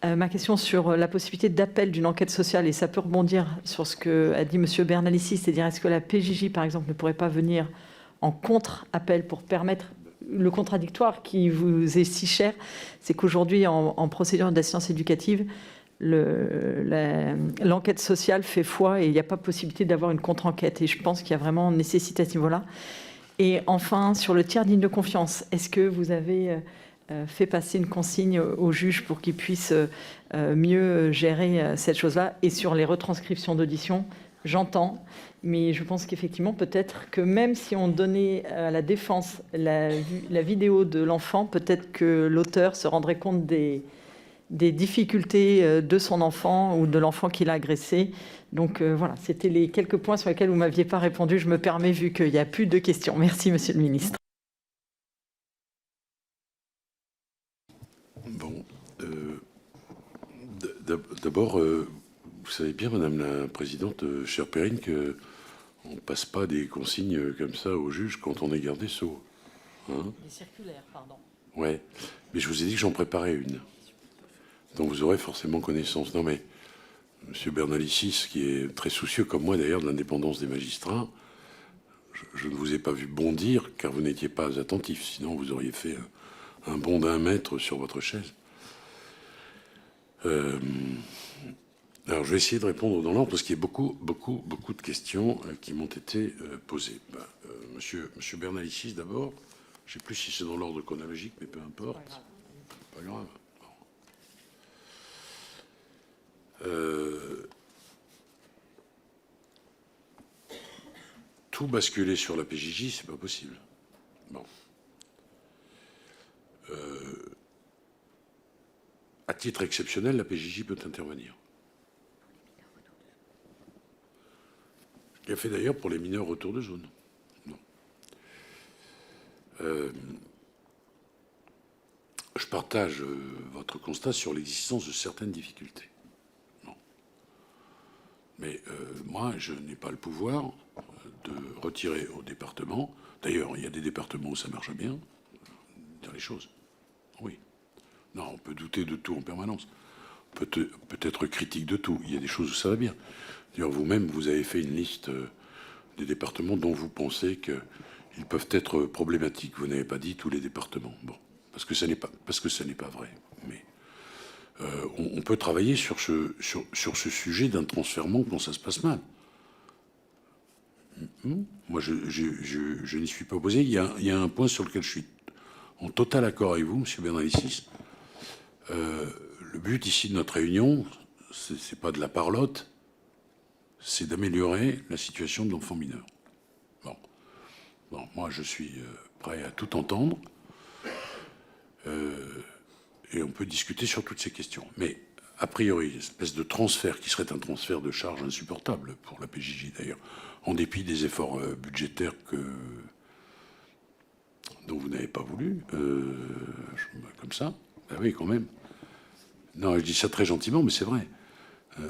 Ma question sur la possibilité d'appel d'une enquête sociale, et ça peut rebondir sur ce qu'a dit M. Bernalicis, c'est-à-dire est-ce que la PJJ, par exemple, ne pourrait pas venir en contre-appel pour permettre le contradictoire qui vous est si cher, c'est qu'aujourd'hui, en procédure d'assistance éducative, l'enquête sociale fait foi et il n'y a pas possibilité d'avoir une contre-enquête. Et je pense qu'il y a vraiment nécessité à ce niveau-là. Et enfin, sur le tiers digne de confiance, est-ce que vous avez fait passer une consigne au juge pour qu'il puisse mieux gérer cette chose-là? Et sur les retranscriptions d'audition, j'entends, mais je pense qu'effectivement, peut-être que même si on donnait à la défense la vidéo de l'enfant, peut-être que l'auteur se rendrait compte des difficultés de son enfant ou de l'enfant qu'il a agressé. Donc voilà, c'était les quelques points sur lesquels vous ne m'aviez pas répondu. Je me permets, vu qu'il n'y a plus de questions. Merci, Monsieur le Ministre. Bon, d'abord, vous savez bien, Madame la Présidente, chère Perrine, qu'on ne passe pas des consignes comme ça au juge quand on est garde des Sceaux. Hein? Les circulaires, pardon. Ouais, mais je vous ai dit que j'en préparais une, dont vous aurez forcément connaissance. Non mais, Monsieur Bernalicis, qui est très soucieux, comme moi d'ailleurs, de l'indépendance des magistrats, je ne vous ai pas vu bondir, car vous n'étiez pas attentif, sinon vous auriez fait un bond d'1 mètre sur votre chaise. Alors, je vais essayer de répondre dans l'ordre, parce qu'il y a beaucoup de questions qui m'ont été posées. Monsieur Bernalicis, d'abord. Je ne sais plus si c'est dans l'ordre chronologique, mais peu importe. Pas grave. Tout basculer sur la PJJ, c'est pas possible. Bon. À titre exceptionnel, la PJJ peut intervenir. Ce qu'il a fait d'ailleurs pour les mineurs retour de zone. Non. Je partage votre constat sur l'existence de certaines difficultés. Non. Mais moi, je n'ai pas le pouvoir de retirer au département. D'ailleurs, il y a des départements où ça marche bien. Dire les choses. Oui. Non, on peut douter de tout en permanence. On peut être critique de tout. Il y a des choses où ça va bien. D'ailleurs, vous-même, vous avez fait une liste des départements dont vous pensez qu'ils peuvent être problématiques. Vous n'avez pas dit tous les départements. Bon, parce que ça n'est pas vrai. Mais on peut travailler sur ce sujet d'un transfèrement quand ça se passe mal. Moi, je n'y suis pas opposé. Il y a un point sur lequel je suis en total accord avec vous, Monsieur Bernalicis. Le but ici de notre réunion, c'est pas de la parlotte, c'est d'améliorer la situation de l'enfant mineur. Bon, moi je suis prêt à tout entendre et on peut discuter sur toutes ces questions. Mais a priori, une espèce de transfert qui serait un transfert de charge insupportable pour la PJJ d'ailleurs, en dépit des efforts budgétaires dont vous n'avez pas voulu, comme ça. Ben oui, quand même. Non, je dis ça très gentiment, mais c'est vrai.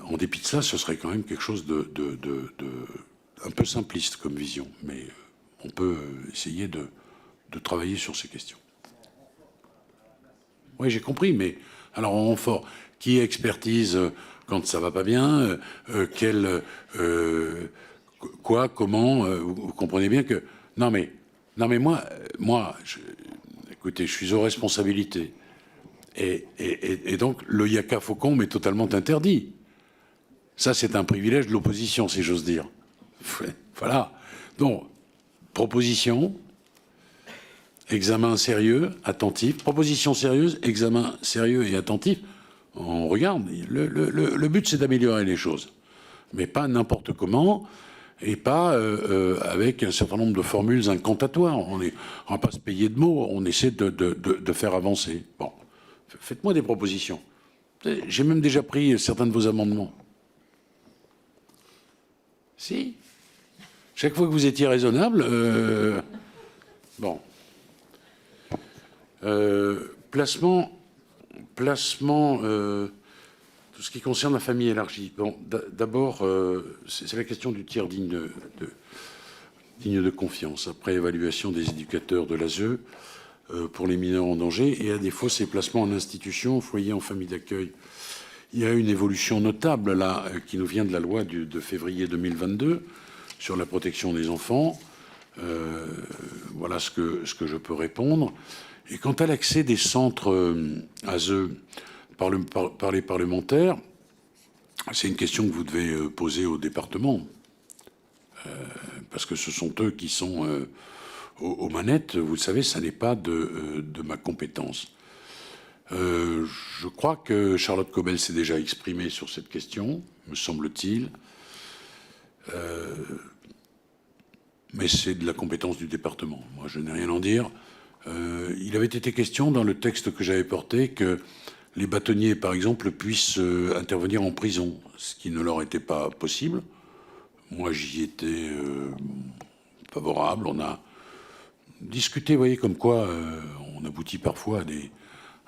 En dépit de ça, ce serait quand même quelque chose un peu simpliste comme vision, mais on peut essayer de travailler sur ces questions. Oui, j'ai compris, mais alors en renfort, qui expertise quand ça va pas bien, quoi, comment, vous comprenez bien que non mais moi, écoutez, je suis aux responsabilités et donc le yaka faucon m'est totalement interdit. Ça, c'est un privilège de l'opposition, si j'ose dire. Voilà. Donc, proposition, examen sérieux, attentif. Proposition sérieuse, examen sérieux et attentif. On regarde. Le but, c'est d'améliorer les choses. Mais pas n'importe comment et pas avec un certain nombre de formules incantatoires. On va pas se payer de mots. On essaie de faire avancer. Bon. Faites-moi des propositions. J'ai même déjà pris certains de vos amendements. Si. Chaque fois que vous étiez raisonnable, bon. Placement, tout ce qui concerne la famille élargie. Bon, d'abord, c'est la question du tiers digne de confiance, après évaluation des éducateurs de l'ASE pour les mineurs en danger, et à défaut, ces placements en institution, foyer, en famille d'accueil. Il y a une évolution notable, là, qui nous vient de la loi de février 2022 sur la protection des enfants. Voilà ce que je peux répondre. Et quant à l'accès des centres ASE par les parlementaires, c'est une question que vous devez poser au département. Parce que ce sont eux qui sont aux manettes. Vous le savez, ça n'est pas de ma compétence. Je crois que Charlotte Caubel s'est déjà exprimée sur cette question, me semble-t-il. Mais c'est de la compétence du département. Moi, je n'ai rien à en dire. Il avait été question dans le texte que j'avais porté que les bâtonniers, par exemple, puissent intervenir en prison, ce qui ne leur était pas possible. Moi, j'y étais favorable. On a discuté, vous voyez, comme quoi on aboutit parfois à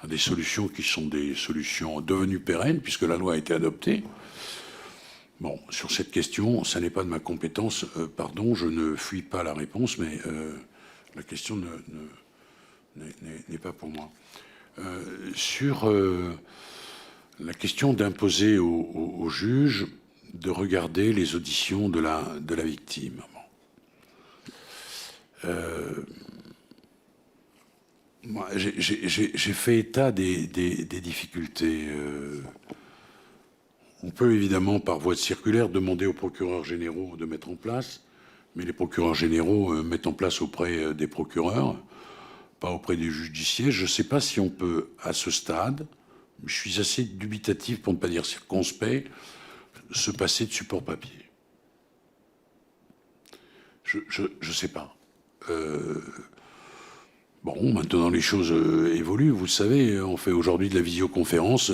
des solutions qui sont des solutions devenues pérennes, puisque la loi a été adoptée. Bon, sur cette question, ça n'est pas de ma compétence. Pardon, je ne fuis pas la réponse, mais la question n'est pas pour moi. Sur la question d'imposer au juge de regarder les auditions de la victime. Bon. Moi, j'ai fait état des difficultés. On peut évidemment, par voie de circulaire, demander aux procureurs généraux de mettre en place, mais les procureurs généraux mettent en place auprès des procureurs, pas auprès des juges du siège. Je ne sais pas si on peut, à ce stade, je suis assez dubitatif, pour ne pas dire circonspect, se passer de support papier. Je ne sais pas. Bon, maintenant les choses évoluent, vous le savez, on fait aujourd'hui de la visioconférence.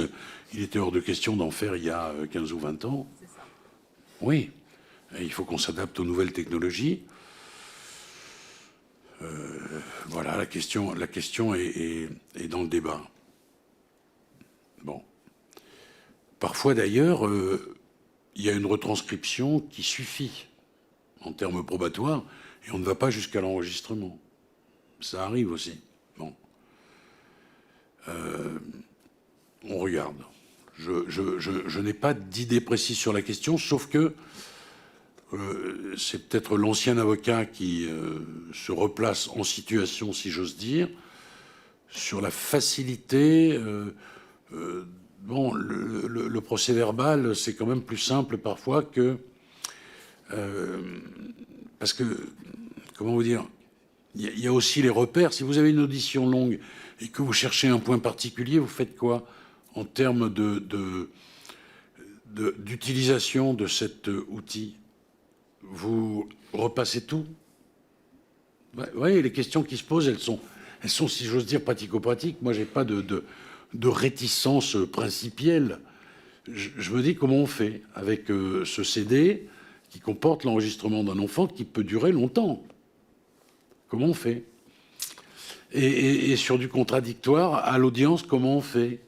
Il était hors de question d'en faire il y a 15 ou 20 ans. C'est ça. Oui, et il faut qu'on s'adapte aux nouvelles technologies. Voilà, la question est dans le débat. Bon. Parfois d'ailleurs, il y a une retranscription qui suffit en termes probatoires et on ne va pas jusqu'à l'enregistrement. Ça arrive aussi. Bon. On regarde. Je n'ai pas d'idée précise sur la question, sauf que c'est peut-être l'ancien avocat qui se replace en situation, si j'ose dire, sur la facilité. Bon, le procès verbal, c'est quand même plus simple parfois que... parce que, comment vous dire, il y a aussi les repères. Si vous avez une audition longue et que vous cherchez un point particulier, vous faites quoi en termes d'utilisation de cet outil? Vous repassez tout. Vous voyez, les questions qui se posent, elles sont, si j'ose dire, pratico-pratiques. Moi, j'ai pas de réticence principielle. Je me dis comment on fait avec ce CD qui comporte l'enregistrement d'un enfant qui peut durer longtemps. Comment on fait? Et sur du contradictoire, à l'audience, comment on fait?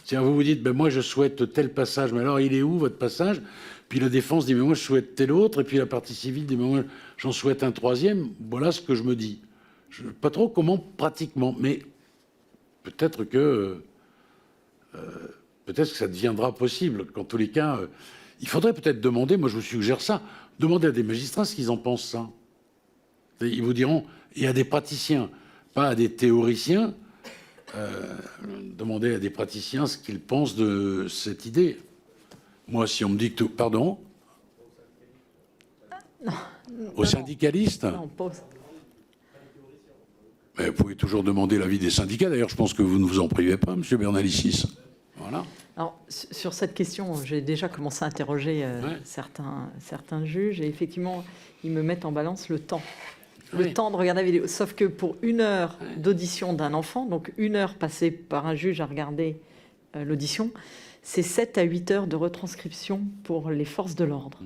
C'est-à-dire, vous vous dites, ben, moi, je souhaite tel passage, mais alors, il est où, votre passage? Puis la défense dit, mais moi, je souhaite tel autre. Et puis la partie civile dit, mais moi, j'en souhaite un troisième. Voilà ce que je me dis. Je ne sais pas trop comment, pratiquement, mais peut-être que ça deviendra possible. Qu'en tous les cas, il faudrait peut-être demander, moi, je vous suggère ça, demander à des magistrats ce qu'ils en pensent, ça. Ils vous diront, et à des praticiens, pas à des théoriciens, demander à des praticiens ce qu'ils pensent de cette idée. Moi, si on me dit que... Pardon? Non, aux syndicalistes? Non, pas... Mais vous pouvez toujours demander l'avis des syndicats. D'ailleurs, je pense que vous ne vous en privez pas, M. Bernalicis. Voilà. Alors, sur cette question, j'ai déjà commencé à interroger certains juges, et effectivement, ils me mettent en balance le temps. Le temps de regarder la vidéo. Sauf que pour 1 heure d'audition d'un enfant, donc 1 heure passée par un juge à regarder l'audition, c'est 7 à 8 heures de retranscription pour les forces de l'ordre.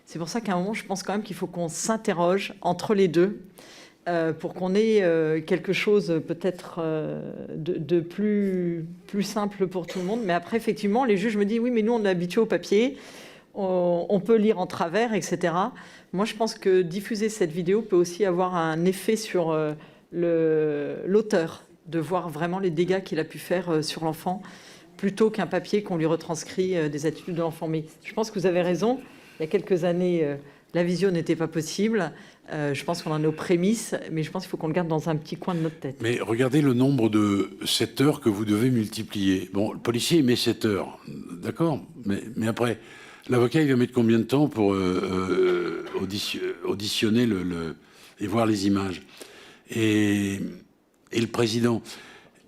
C'est pour ça qu'à un moment, je pense quand même qu'il faut qu'on s'interroge entre les deux pour qu'on ait quelque chose peut-être de plus simple pour tout le monde. Mais après, effectivement, les juges me disent, oui, mais nous, on est habitués au papier, on peut lire en travers, etc. Moi, je pense que diffuser cette vidéo peut aussi avoir un effet sur l'auteur, de voir vraiment les dégâts qu'il a pu faire sur l'enfant, plutôt qu'un papier qu'on lui retranscrit des attitudes de l'enfant. Mais je pense que vous avez raison. Il y a quelques années, la visio n'était pas possible. Je pense qu'on en est aux prémices, mais je pense qu'il faut qu'on le garde dans un petit coin de notre tête. Mais regardez le nombre de 7 heures que vous devez multiplier. Bon, le policier, il met 7 heures, d'accord, mais après, l'avocat, il va mettre combien de temps pour auditionner et voir les images? Et le président,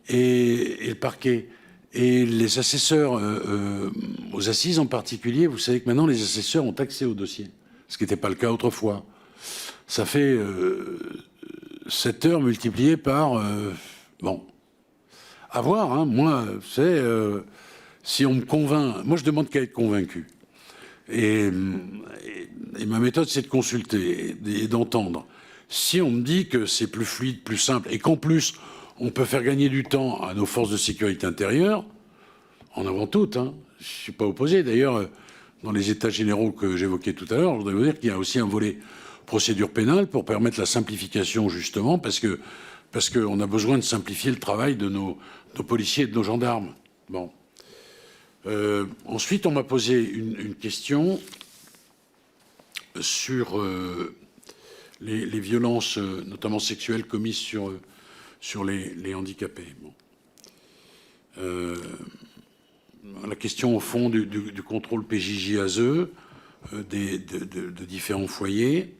et le parquet, et les assesseurs, aux assises en particulier. Vous savez que maintenant, les assesseurs ont accès au dossier, ce qui n'était pas le cas autrefois. Ça fait 7 heures multipliées par... bon, à voir, hein. Moi, c'est... si on me convainc... Moi, je demande qu'à être convaincu. Et ma méthode, c'est de consulter et d'entendre. Si on me dit que c'est plus fluide, plus simple, et qu'en plus, on peut faire gagner du temps à nos forces de sécurité intérieure, en avant toutes, hein. Je ne suis pas opposé. D'ailleurs, dans les états généraux que j'évoquais tout à l'heure, je voudrais vous dire qu'il y a aussi un volet procédure pénale pour permettre la simplification, justement, parce qu'on a besoin de simplifier le travail de nos policiers et de nos gendarmes. Bon. Ensuite, on m'a posé une question sur les violences, notamment sexuelles, commises sur les handicapés. Bon. La question, au fond, du contrôle PJJ-ASE, de différents foyers,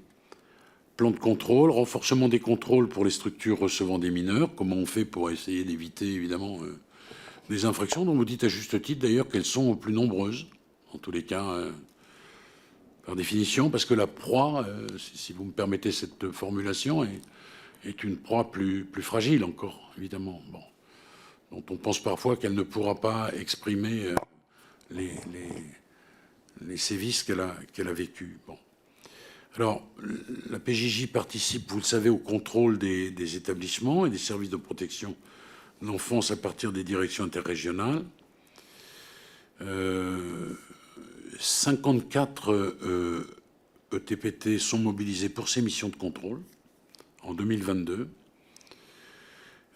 plan de contrôle, renforcement des contrôles pour les structures recevant des mineurs, comment on fait pour essayer d'éviter, évidemment, des infractions dont vous dites à juste titre, d'ailleurs, qu'elles sont plus nombreuses, en tous les cas, par définition, parce que la proie, si vous me permettez cette formulation, est une proie plus fragile encore, évidemment, bon, dont on pense parfois qu'elle ne pourra pas exprimer les sévices qu'elle a vécus. Bon. Alors, la PJJ participe, vous le savez, au contrôle des établissements et des services de protection de l'enfance à partir des directions interrégionales. 54 ETPT sont mobilisés pour ces missions de contrôle en 2022.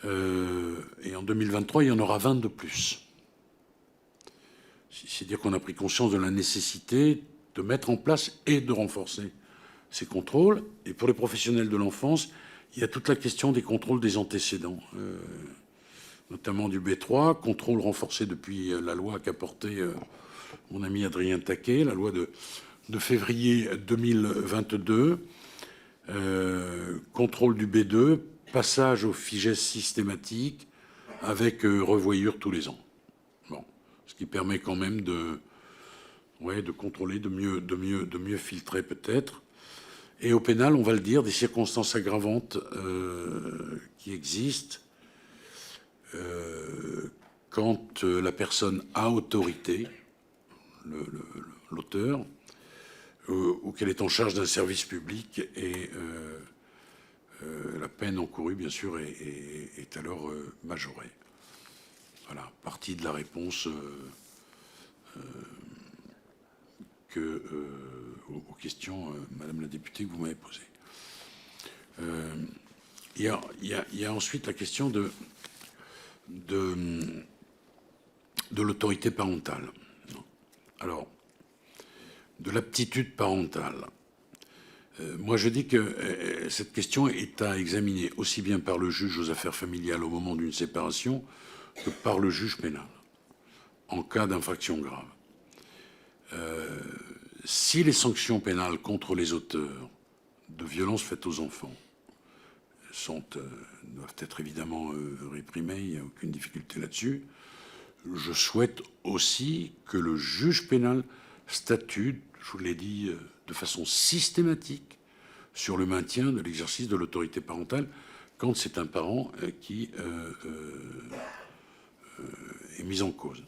Et en 2023, il y en aura 20 de plus. C'est-à-dire qu'on a pris conscience de la nécessité de mettre en place et de renforcer ces contrôles. Et pour les professionnels de l'enfance, il y a toute la question des contrôles des antécédents, notamment du B3, contrôle renforcé depuis la loi qu'a portée mon ami Adrien Taquet, la loi de février 2022, contrôle du B2, passage au FIGES systématique avec revoyure tous les ans. Bon, ce qui permet quand même de contrôler, de mieux filtrer peut-être. Et au pénal, on va le dire, des circonstances aggravantes qui existent quand la personne a autorité, l'auteur, ou qu'elle est en charge d'un service public, et la peine encourue, bien sûr, est alors majorée. voilà, partie de la réponse aux questions, Madame la députée, que vous m'avez posées. Il y a ensuite la question de l'autorité parentale. Alors, de l'aptitude parentale. Moi, je dis que cette question est à examiner aussi bien par le juge aux affaires familiales au moment d'une séparation que par le juge pénal, en cas d'infraction grave. Si les sanctions pénales contre les auteurs de violences faites aux enfants doivent être évidemment réprimées, il n'y a aucune difficulté là-dessus, je souhaite aussi que le juge pénal statue, je vous l'ai dit, de façon systématique sur le maintien de l'exercice de l'autorité parentale quand c'est un parent qui est mis en cause.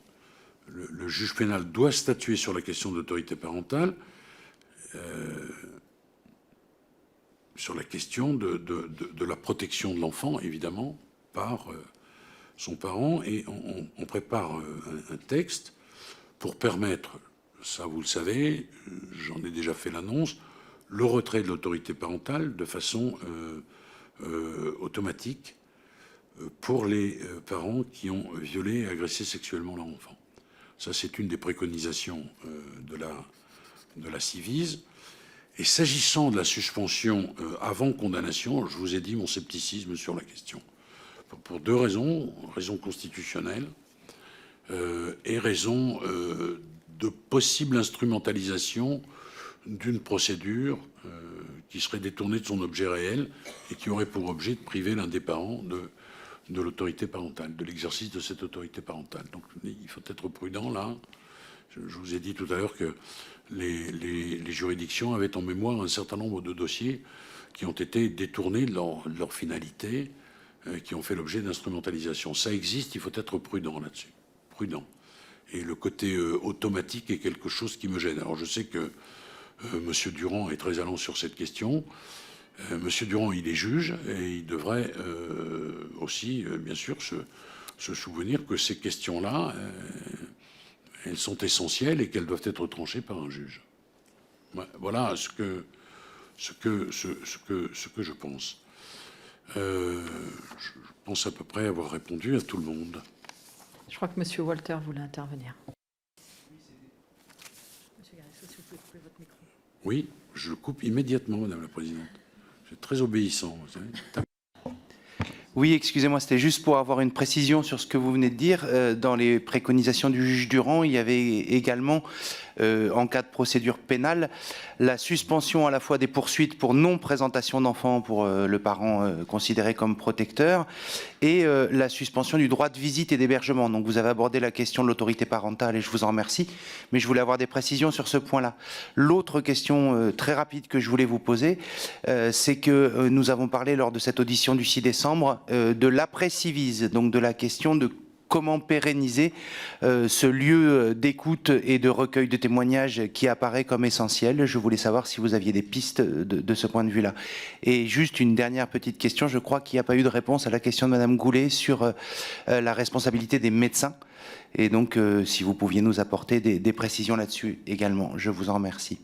Le juge pénal doit statuer sur la question de l'autorité parentale, sur la question de la protection de l'enfant, évidemment, par son parent. Et on prépare un texte pour permettre, ça vous le savez, j'en ai déjà fait l'annonce, le retrait de l'autorité parentale de façon automatique pour les parents qui ont violé et agressé sexuellement leur enfant. Ça, c'est une des préconisations de la Civise. Et s'agissant de la suspension avant condamnation, je vous ai dit mon scepticisme sur la question. Pour deux raisons. Raison constitutionnelle et raison de possible instrumentalisation d'une procédure qui serait détournée de son objet réel et qui aurait pour objet de priver l'un des parents de l'autorité parentale, de l'exercice de cette autorité parentale. Donc il faut être prudent là. Je vous ai dit tout à l'heure que les juridictions avaient en mémoire un certain nombre de dossiers qui ont été détournés de leur finalité, qui ont fait l'objet d'instrumentalisation. Ça existe, il faut être prudent là-dessus. Prudent. Et le côté automatique est quelque chose qui me gêne. Alors je sais que Monsieur Durand est très allant sur cette question. Monsieur Durand, il est juge et il devrait aussi, bien sûr, se souvenir que ces questions-là, elles sont essentielles et qu'elles doivent être tranchées par un juge. Voilà ce que je pense. Je pense à peu près avoir répondu à tout le monde. Je crois que Monsieur Walter voulait intervenir. Monsieur Gardesso, si vous pouvez couper votre micro. Oui, je coupe immédiatement, Madame la Présidente. Je suis très obéissant, vous savez. Oui, excusez-moi, c'était juste pour avoir une précision sur ce que vous venez de dire. Dans les préconisations du juge Durand, il y avait également, en cas de procédure pénale, la suspension à la fois des poursuites pour non-présentation d'enfants pour le parent considéré comme protecteur et la suspension du droit de visite et d'hébergement. Donc vous avez abordé la question de l'autorité parentale et je vous en remercie, mais je voulais avoir des précisions sur ce point-là. L'autre question très rapide que je voulais vous poser, c'est que nous avons parlé lors de cette audition du 6 décembre de l'après-Civise, donc de la question de comment pérenniser ce lieu d'écoute et de recueil de témoignages qui apparaît comme essentiel. Je voulais savoir si vous aviez des pistes de ce point de vue-là. Et juste une dernière petite question, je crois qu'il n'y a pas eu de réponse à la question de Madame Goulet sur la responsabilité des médecins. Et donc, si vous pouviez nous apporter des précisions là-dessus également, je vous en remercie.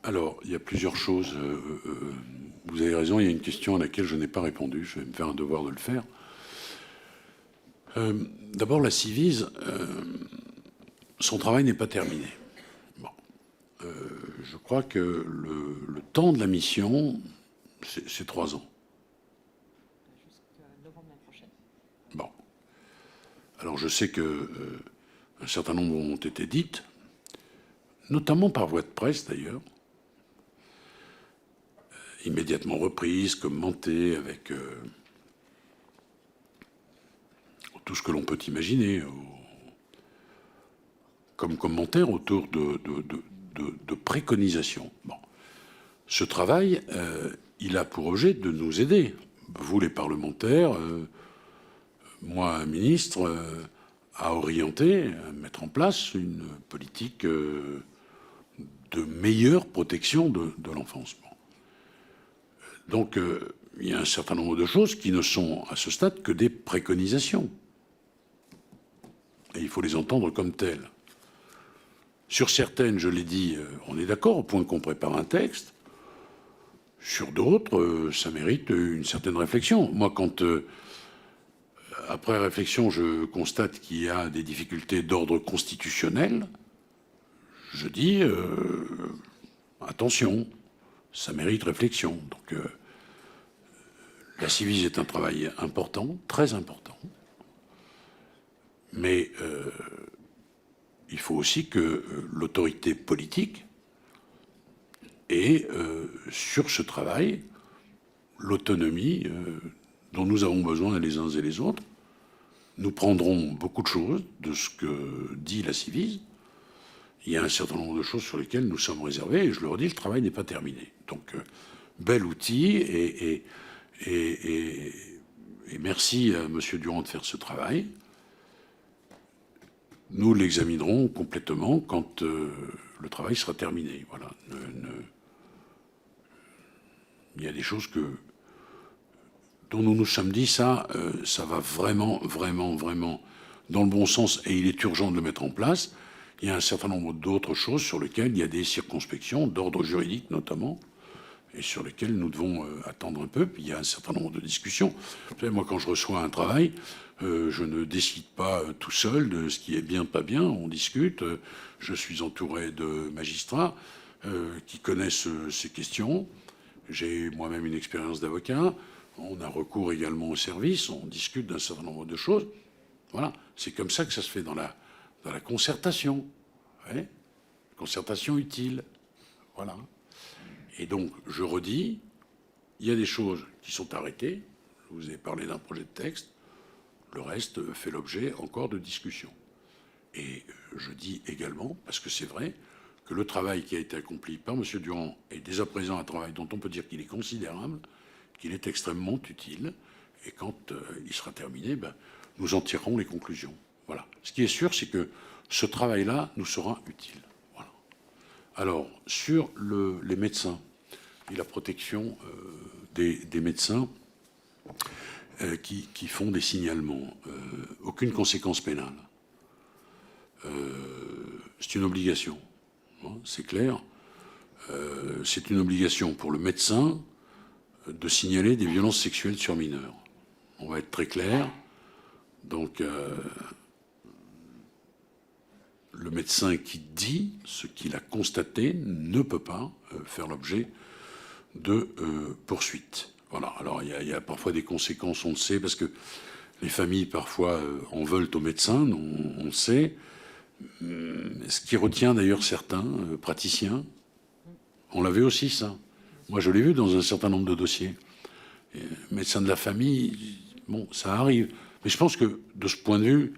Alors, il y a plusieurs choses. Vous avez raison, il y a une question à laquelle je n'ai pas répondu. Je vais me faire un devoir de le faire. D'abord, la Civise, son travail n'est pas terminé. Bon. Je crois que le temps de la mission, c'est 3 ans. Jusqu'à novembre l'année prochaine. Bon. Alors, je sais que un certain nombre ont été dites, notamment par voie de presse d'ailleurs, immédiatement reprises, commentées avec tout ce que l'on peut imaginer comme commentaire autour de préconisations. Bon. Ce travail, il a pour objet de nous aider, vous les parlementaires, moi, ministre, à orienter, à mettre en place une politique de meilleure protection de l'enfance. Bon. Donc, il y a un certain nombre de choses qui ne sont à ce stade que des préconisations. Et il faut les entendre comme telles. Sur certaines, je l'ai dit, on est d'accord au point qu'on prépare un texte. Sur d'autres, ça mérite une certaine réflexion. Moi, quand, après réflexion, je constate qu'il y a des difficultés d'ordre constitutionnel, je dis, attention, ça mérite réflexion. Donc, la Ciivise est un travail important, très important. Mais il faut aussi que l'autorité politique ait sur ce travail l'autonomie dont nous avons besoin les uns et les autres. Nous prendrons beaucoup de choses de ce que dit la Ciivise. Il y a un certain nombre de choses sur lesquelles nous sommes réservés, et je le redis, le travail n'est pas terminé. Donc, bel outil, et merci à M. Durand de faire ce travail. Nous l'examinerons complètement quand le travail sera terminé. Voilà. Il y a des choses dont nous nous sommes dit, ça va vraiment, vraiment, vraiment dans le bon sens, et il est urgent de le mettre en place. Il y a un certain nombre d'autres choses sur lesquelles il y a des circonspections, d'ordre juridique notamment, et sur lesquelles nous devons attendre un peu. Puis il y a un certain nombre de discussions. Vous savez, moi, quand je reçois un travail, je ne décide pas tout seul de ce qui est bien, pas bien. On discute. Je suis entouré de magistrats qui connaissent ces questions. J'ai moi-même une expérience d'avocat. On a recours également au service. On discute d'un certain nombre de choses. Voilà. C'est comme ça que ça se fait dans la concertation. Ouais. Concertation utile. Voilà. Et donc, je redis, il y a des choses qui sont arrêtées. Je vous ai parlé d'un projet de texte. Le reste fait l'objet encore de discussions. Et je dis également, parce que c'est vrai, que le travail qui a été accompli par M. Durand est dès à présent un travail dont on peut dire qu'il est considérable, qu'il est extrêmement utile. Et quand il sera terminé, nous en tirerons les conclusions. Voilà. Ce qui est sûr, c'est que ce travail-là nous sera utile. Voilà. Alors, sur les médecins et la protection des médecins qui font des signalements, aucune conséquence pénale. C'est une obligation, hein, c'est clair. C'est une obligation pour le médecin de signaler des violences sexuelles sur mineurs. On va être très clair. Donc, le médecin qui dit ce qu'il a constaté ne peut pas faire l'objet de poursuites. Voilà. Alors, il y a parfois des conséquences, on le sait, parce que les familles, parfois, en veulent aux médecins, on le sait. Ce qui retient d'ailleurs certains praticiens. On l'avait aussi, ça. Moi, je l'ai vu dans un certain nombre de dossiers. Médecin de la famille, bon, ça arrive. Mais je pense que, de ce point de vue,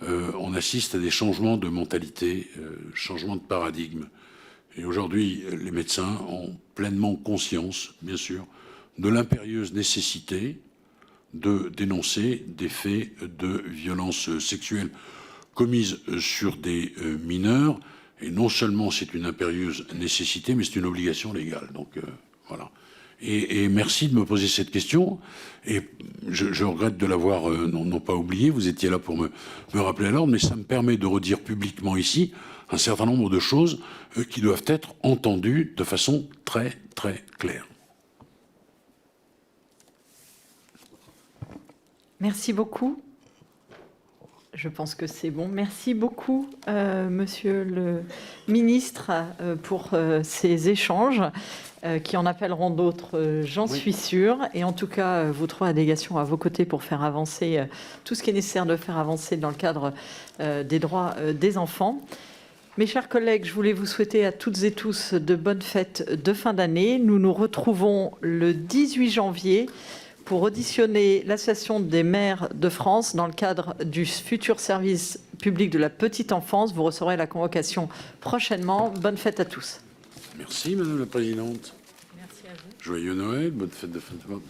on assiste à des changements de mentalité, changements de paradigme. Et aujourd'hui, les médecins ont pleinement conscience, bien sûr, de l'impérieuse nécessité de dénoncer des faits de violences sexuelles commises sur des mineurs. Et non seulement c'est une impérieuse nécessité, mais c'est une obligation légale. Donc voilà. Et merci de me poser cette question. Et je regrette de l'avoir non pas oublié. Vous étiez là pour me rappeler à l'ordre, mais ça me permet de redire publiquement ici un certain nombre de choses qui doivent être entendues de façon très, très claire. Merci beaucoup. Je pense que c'est bon. Merci beaucoup, Monsieur le Ministre, pour ces échanges qui en appelleront d'autres, j'en suis sûre. Et en tout cas, vous trois, la délégation à vos côtés pour faire avancer tout ce qui est nécessaire de faire avancer dans le cadre des droits des enfants. Mes chers collègues, je voulais vous souhaiter à toutes et tous de bonnes fêtes de fin d'année. Nous nous retrouvons le 18 janvier pour auditionner l'Association des maires de France dans le cadre du futur service public de la petite enfance. Vous recevrez la convocation prochainement. Bonne fête à tous. Merci, Madame la Présidente. Merci à vous. Joyeux Noël, bonne fête de fin de mois.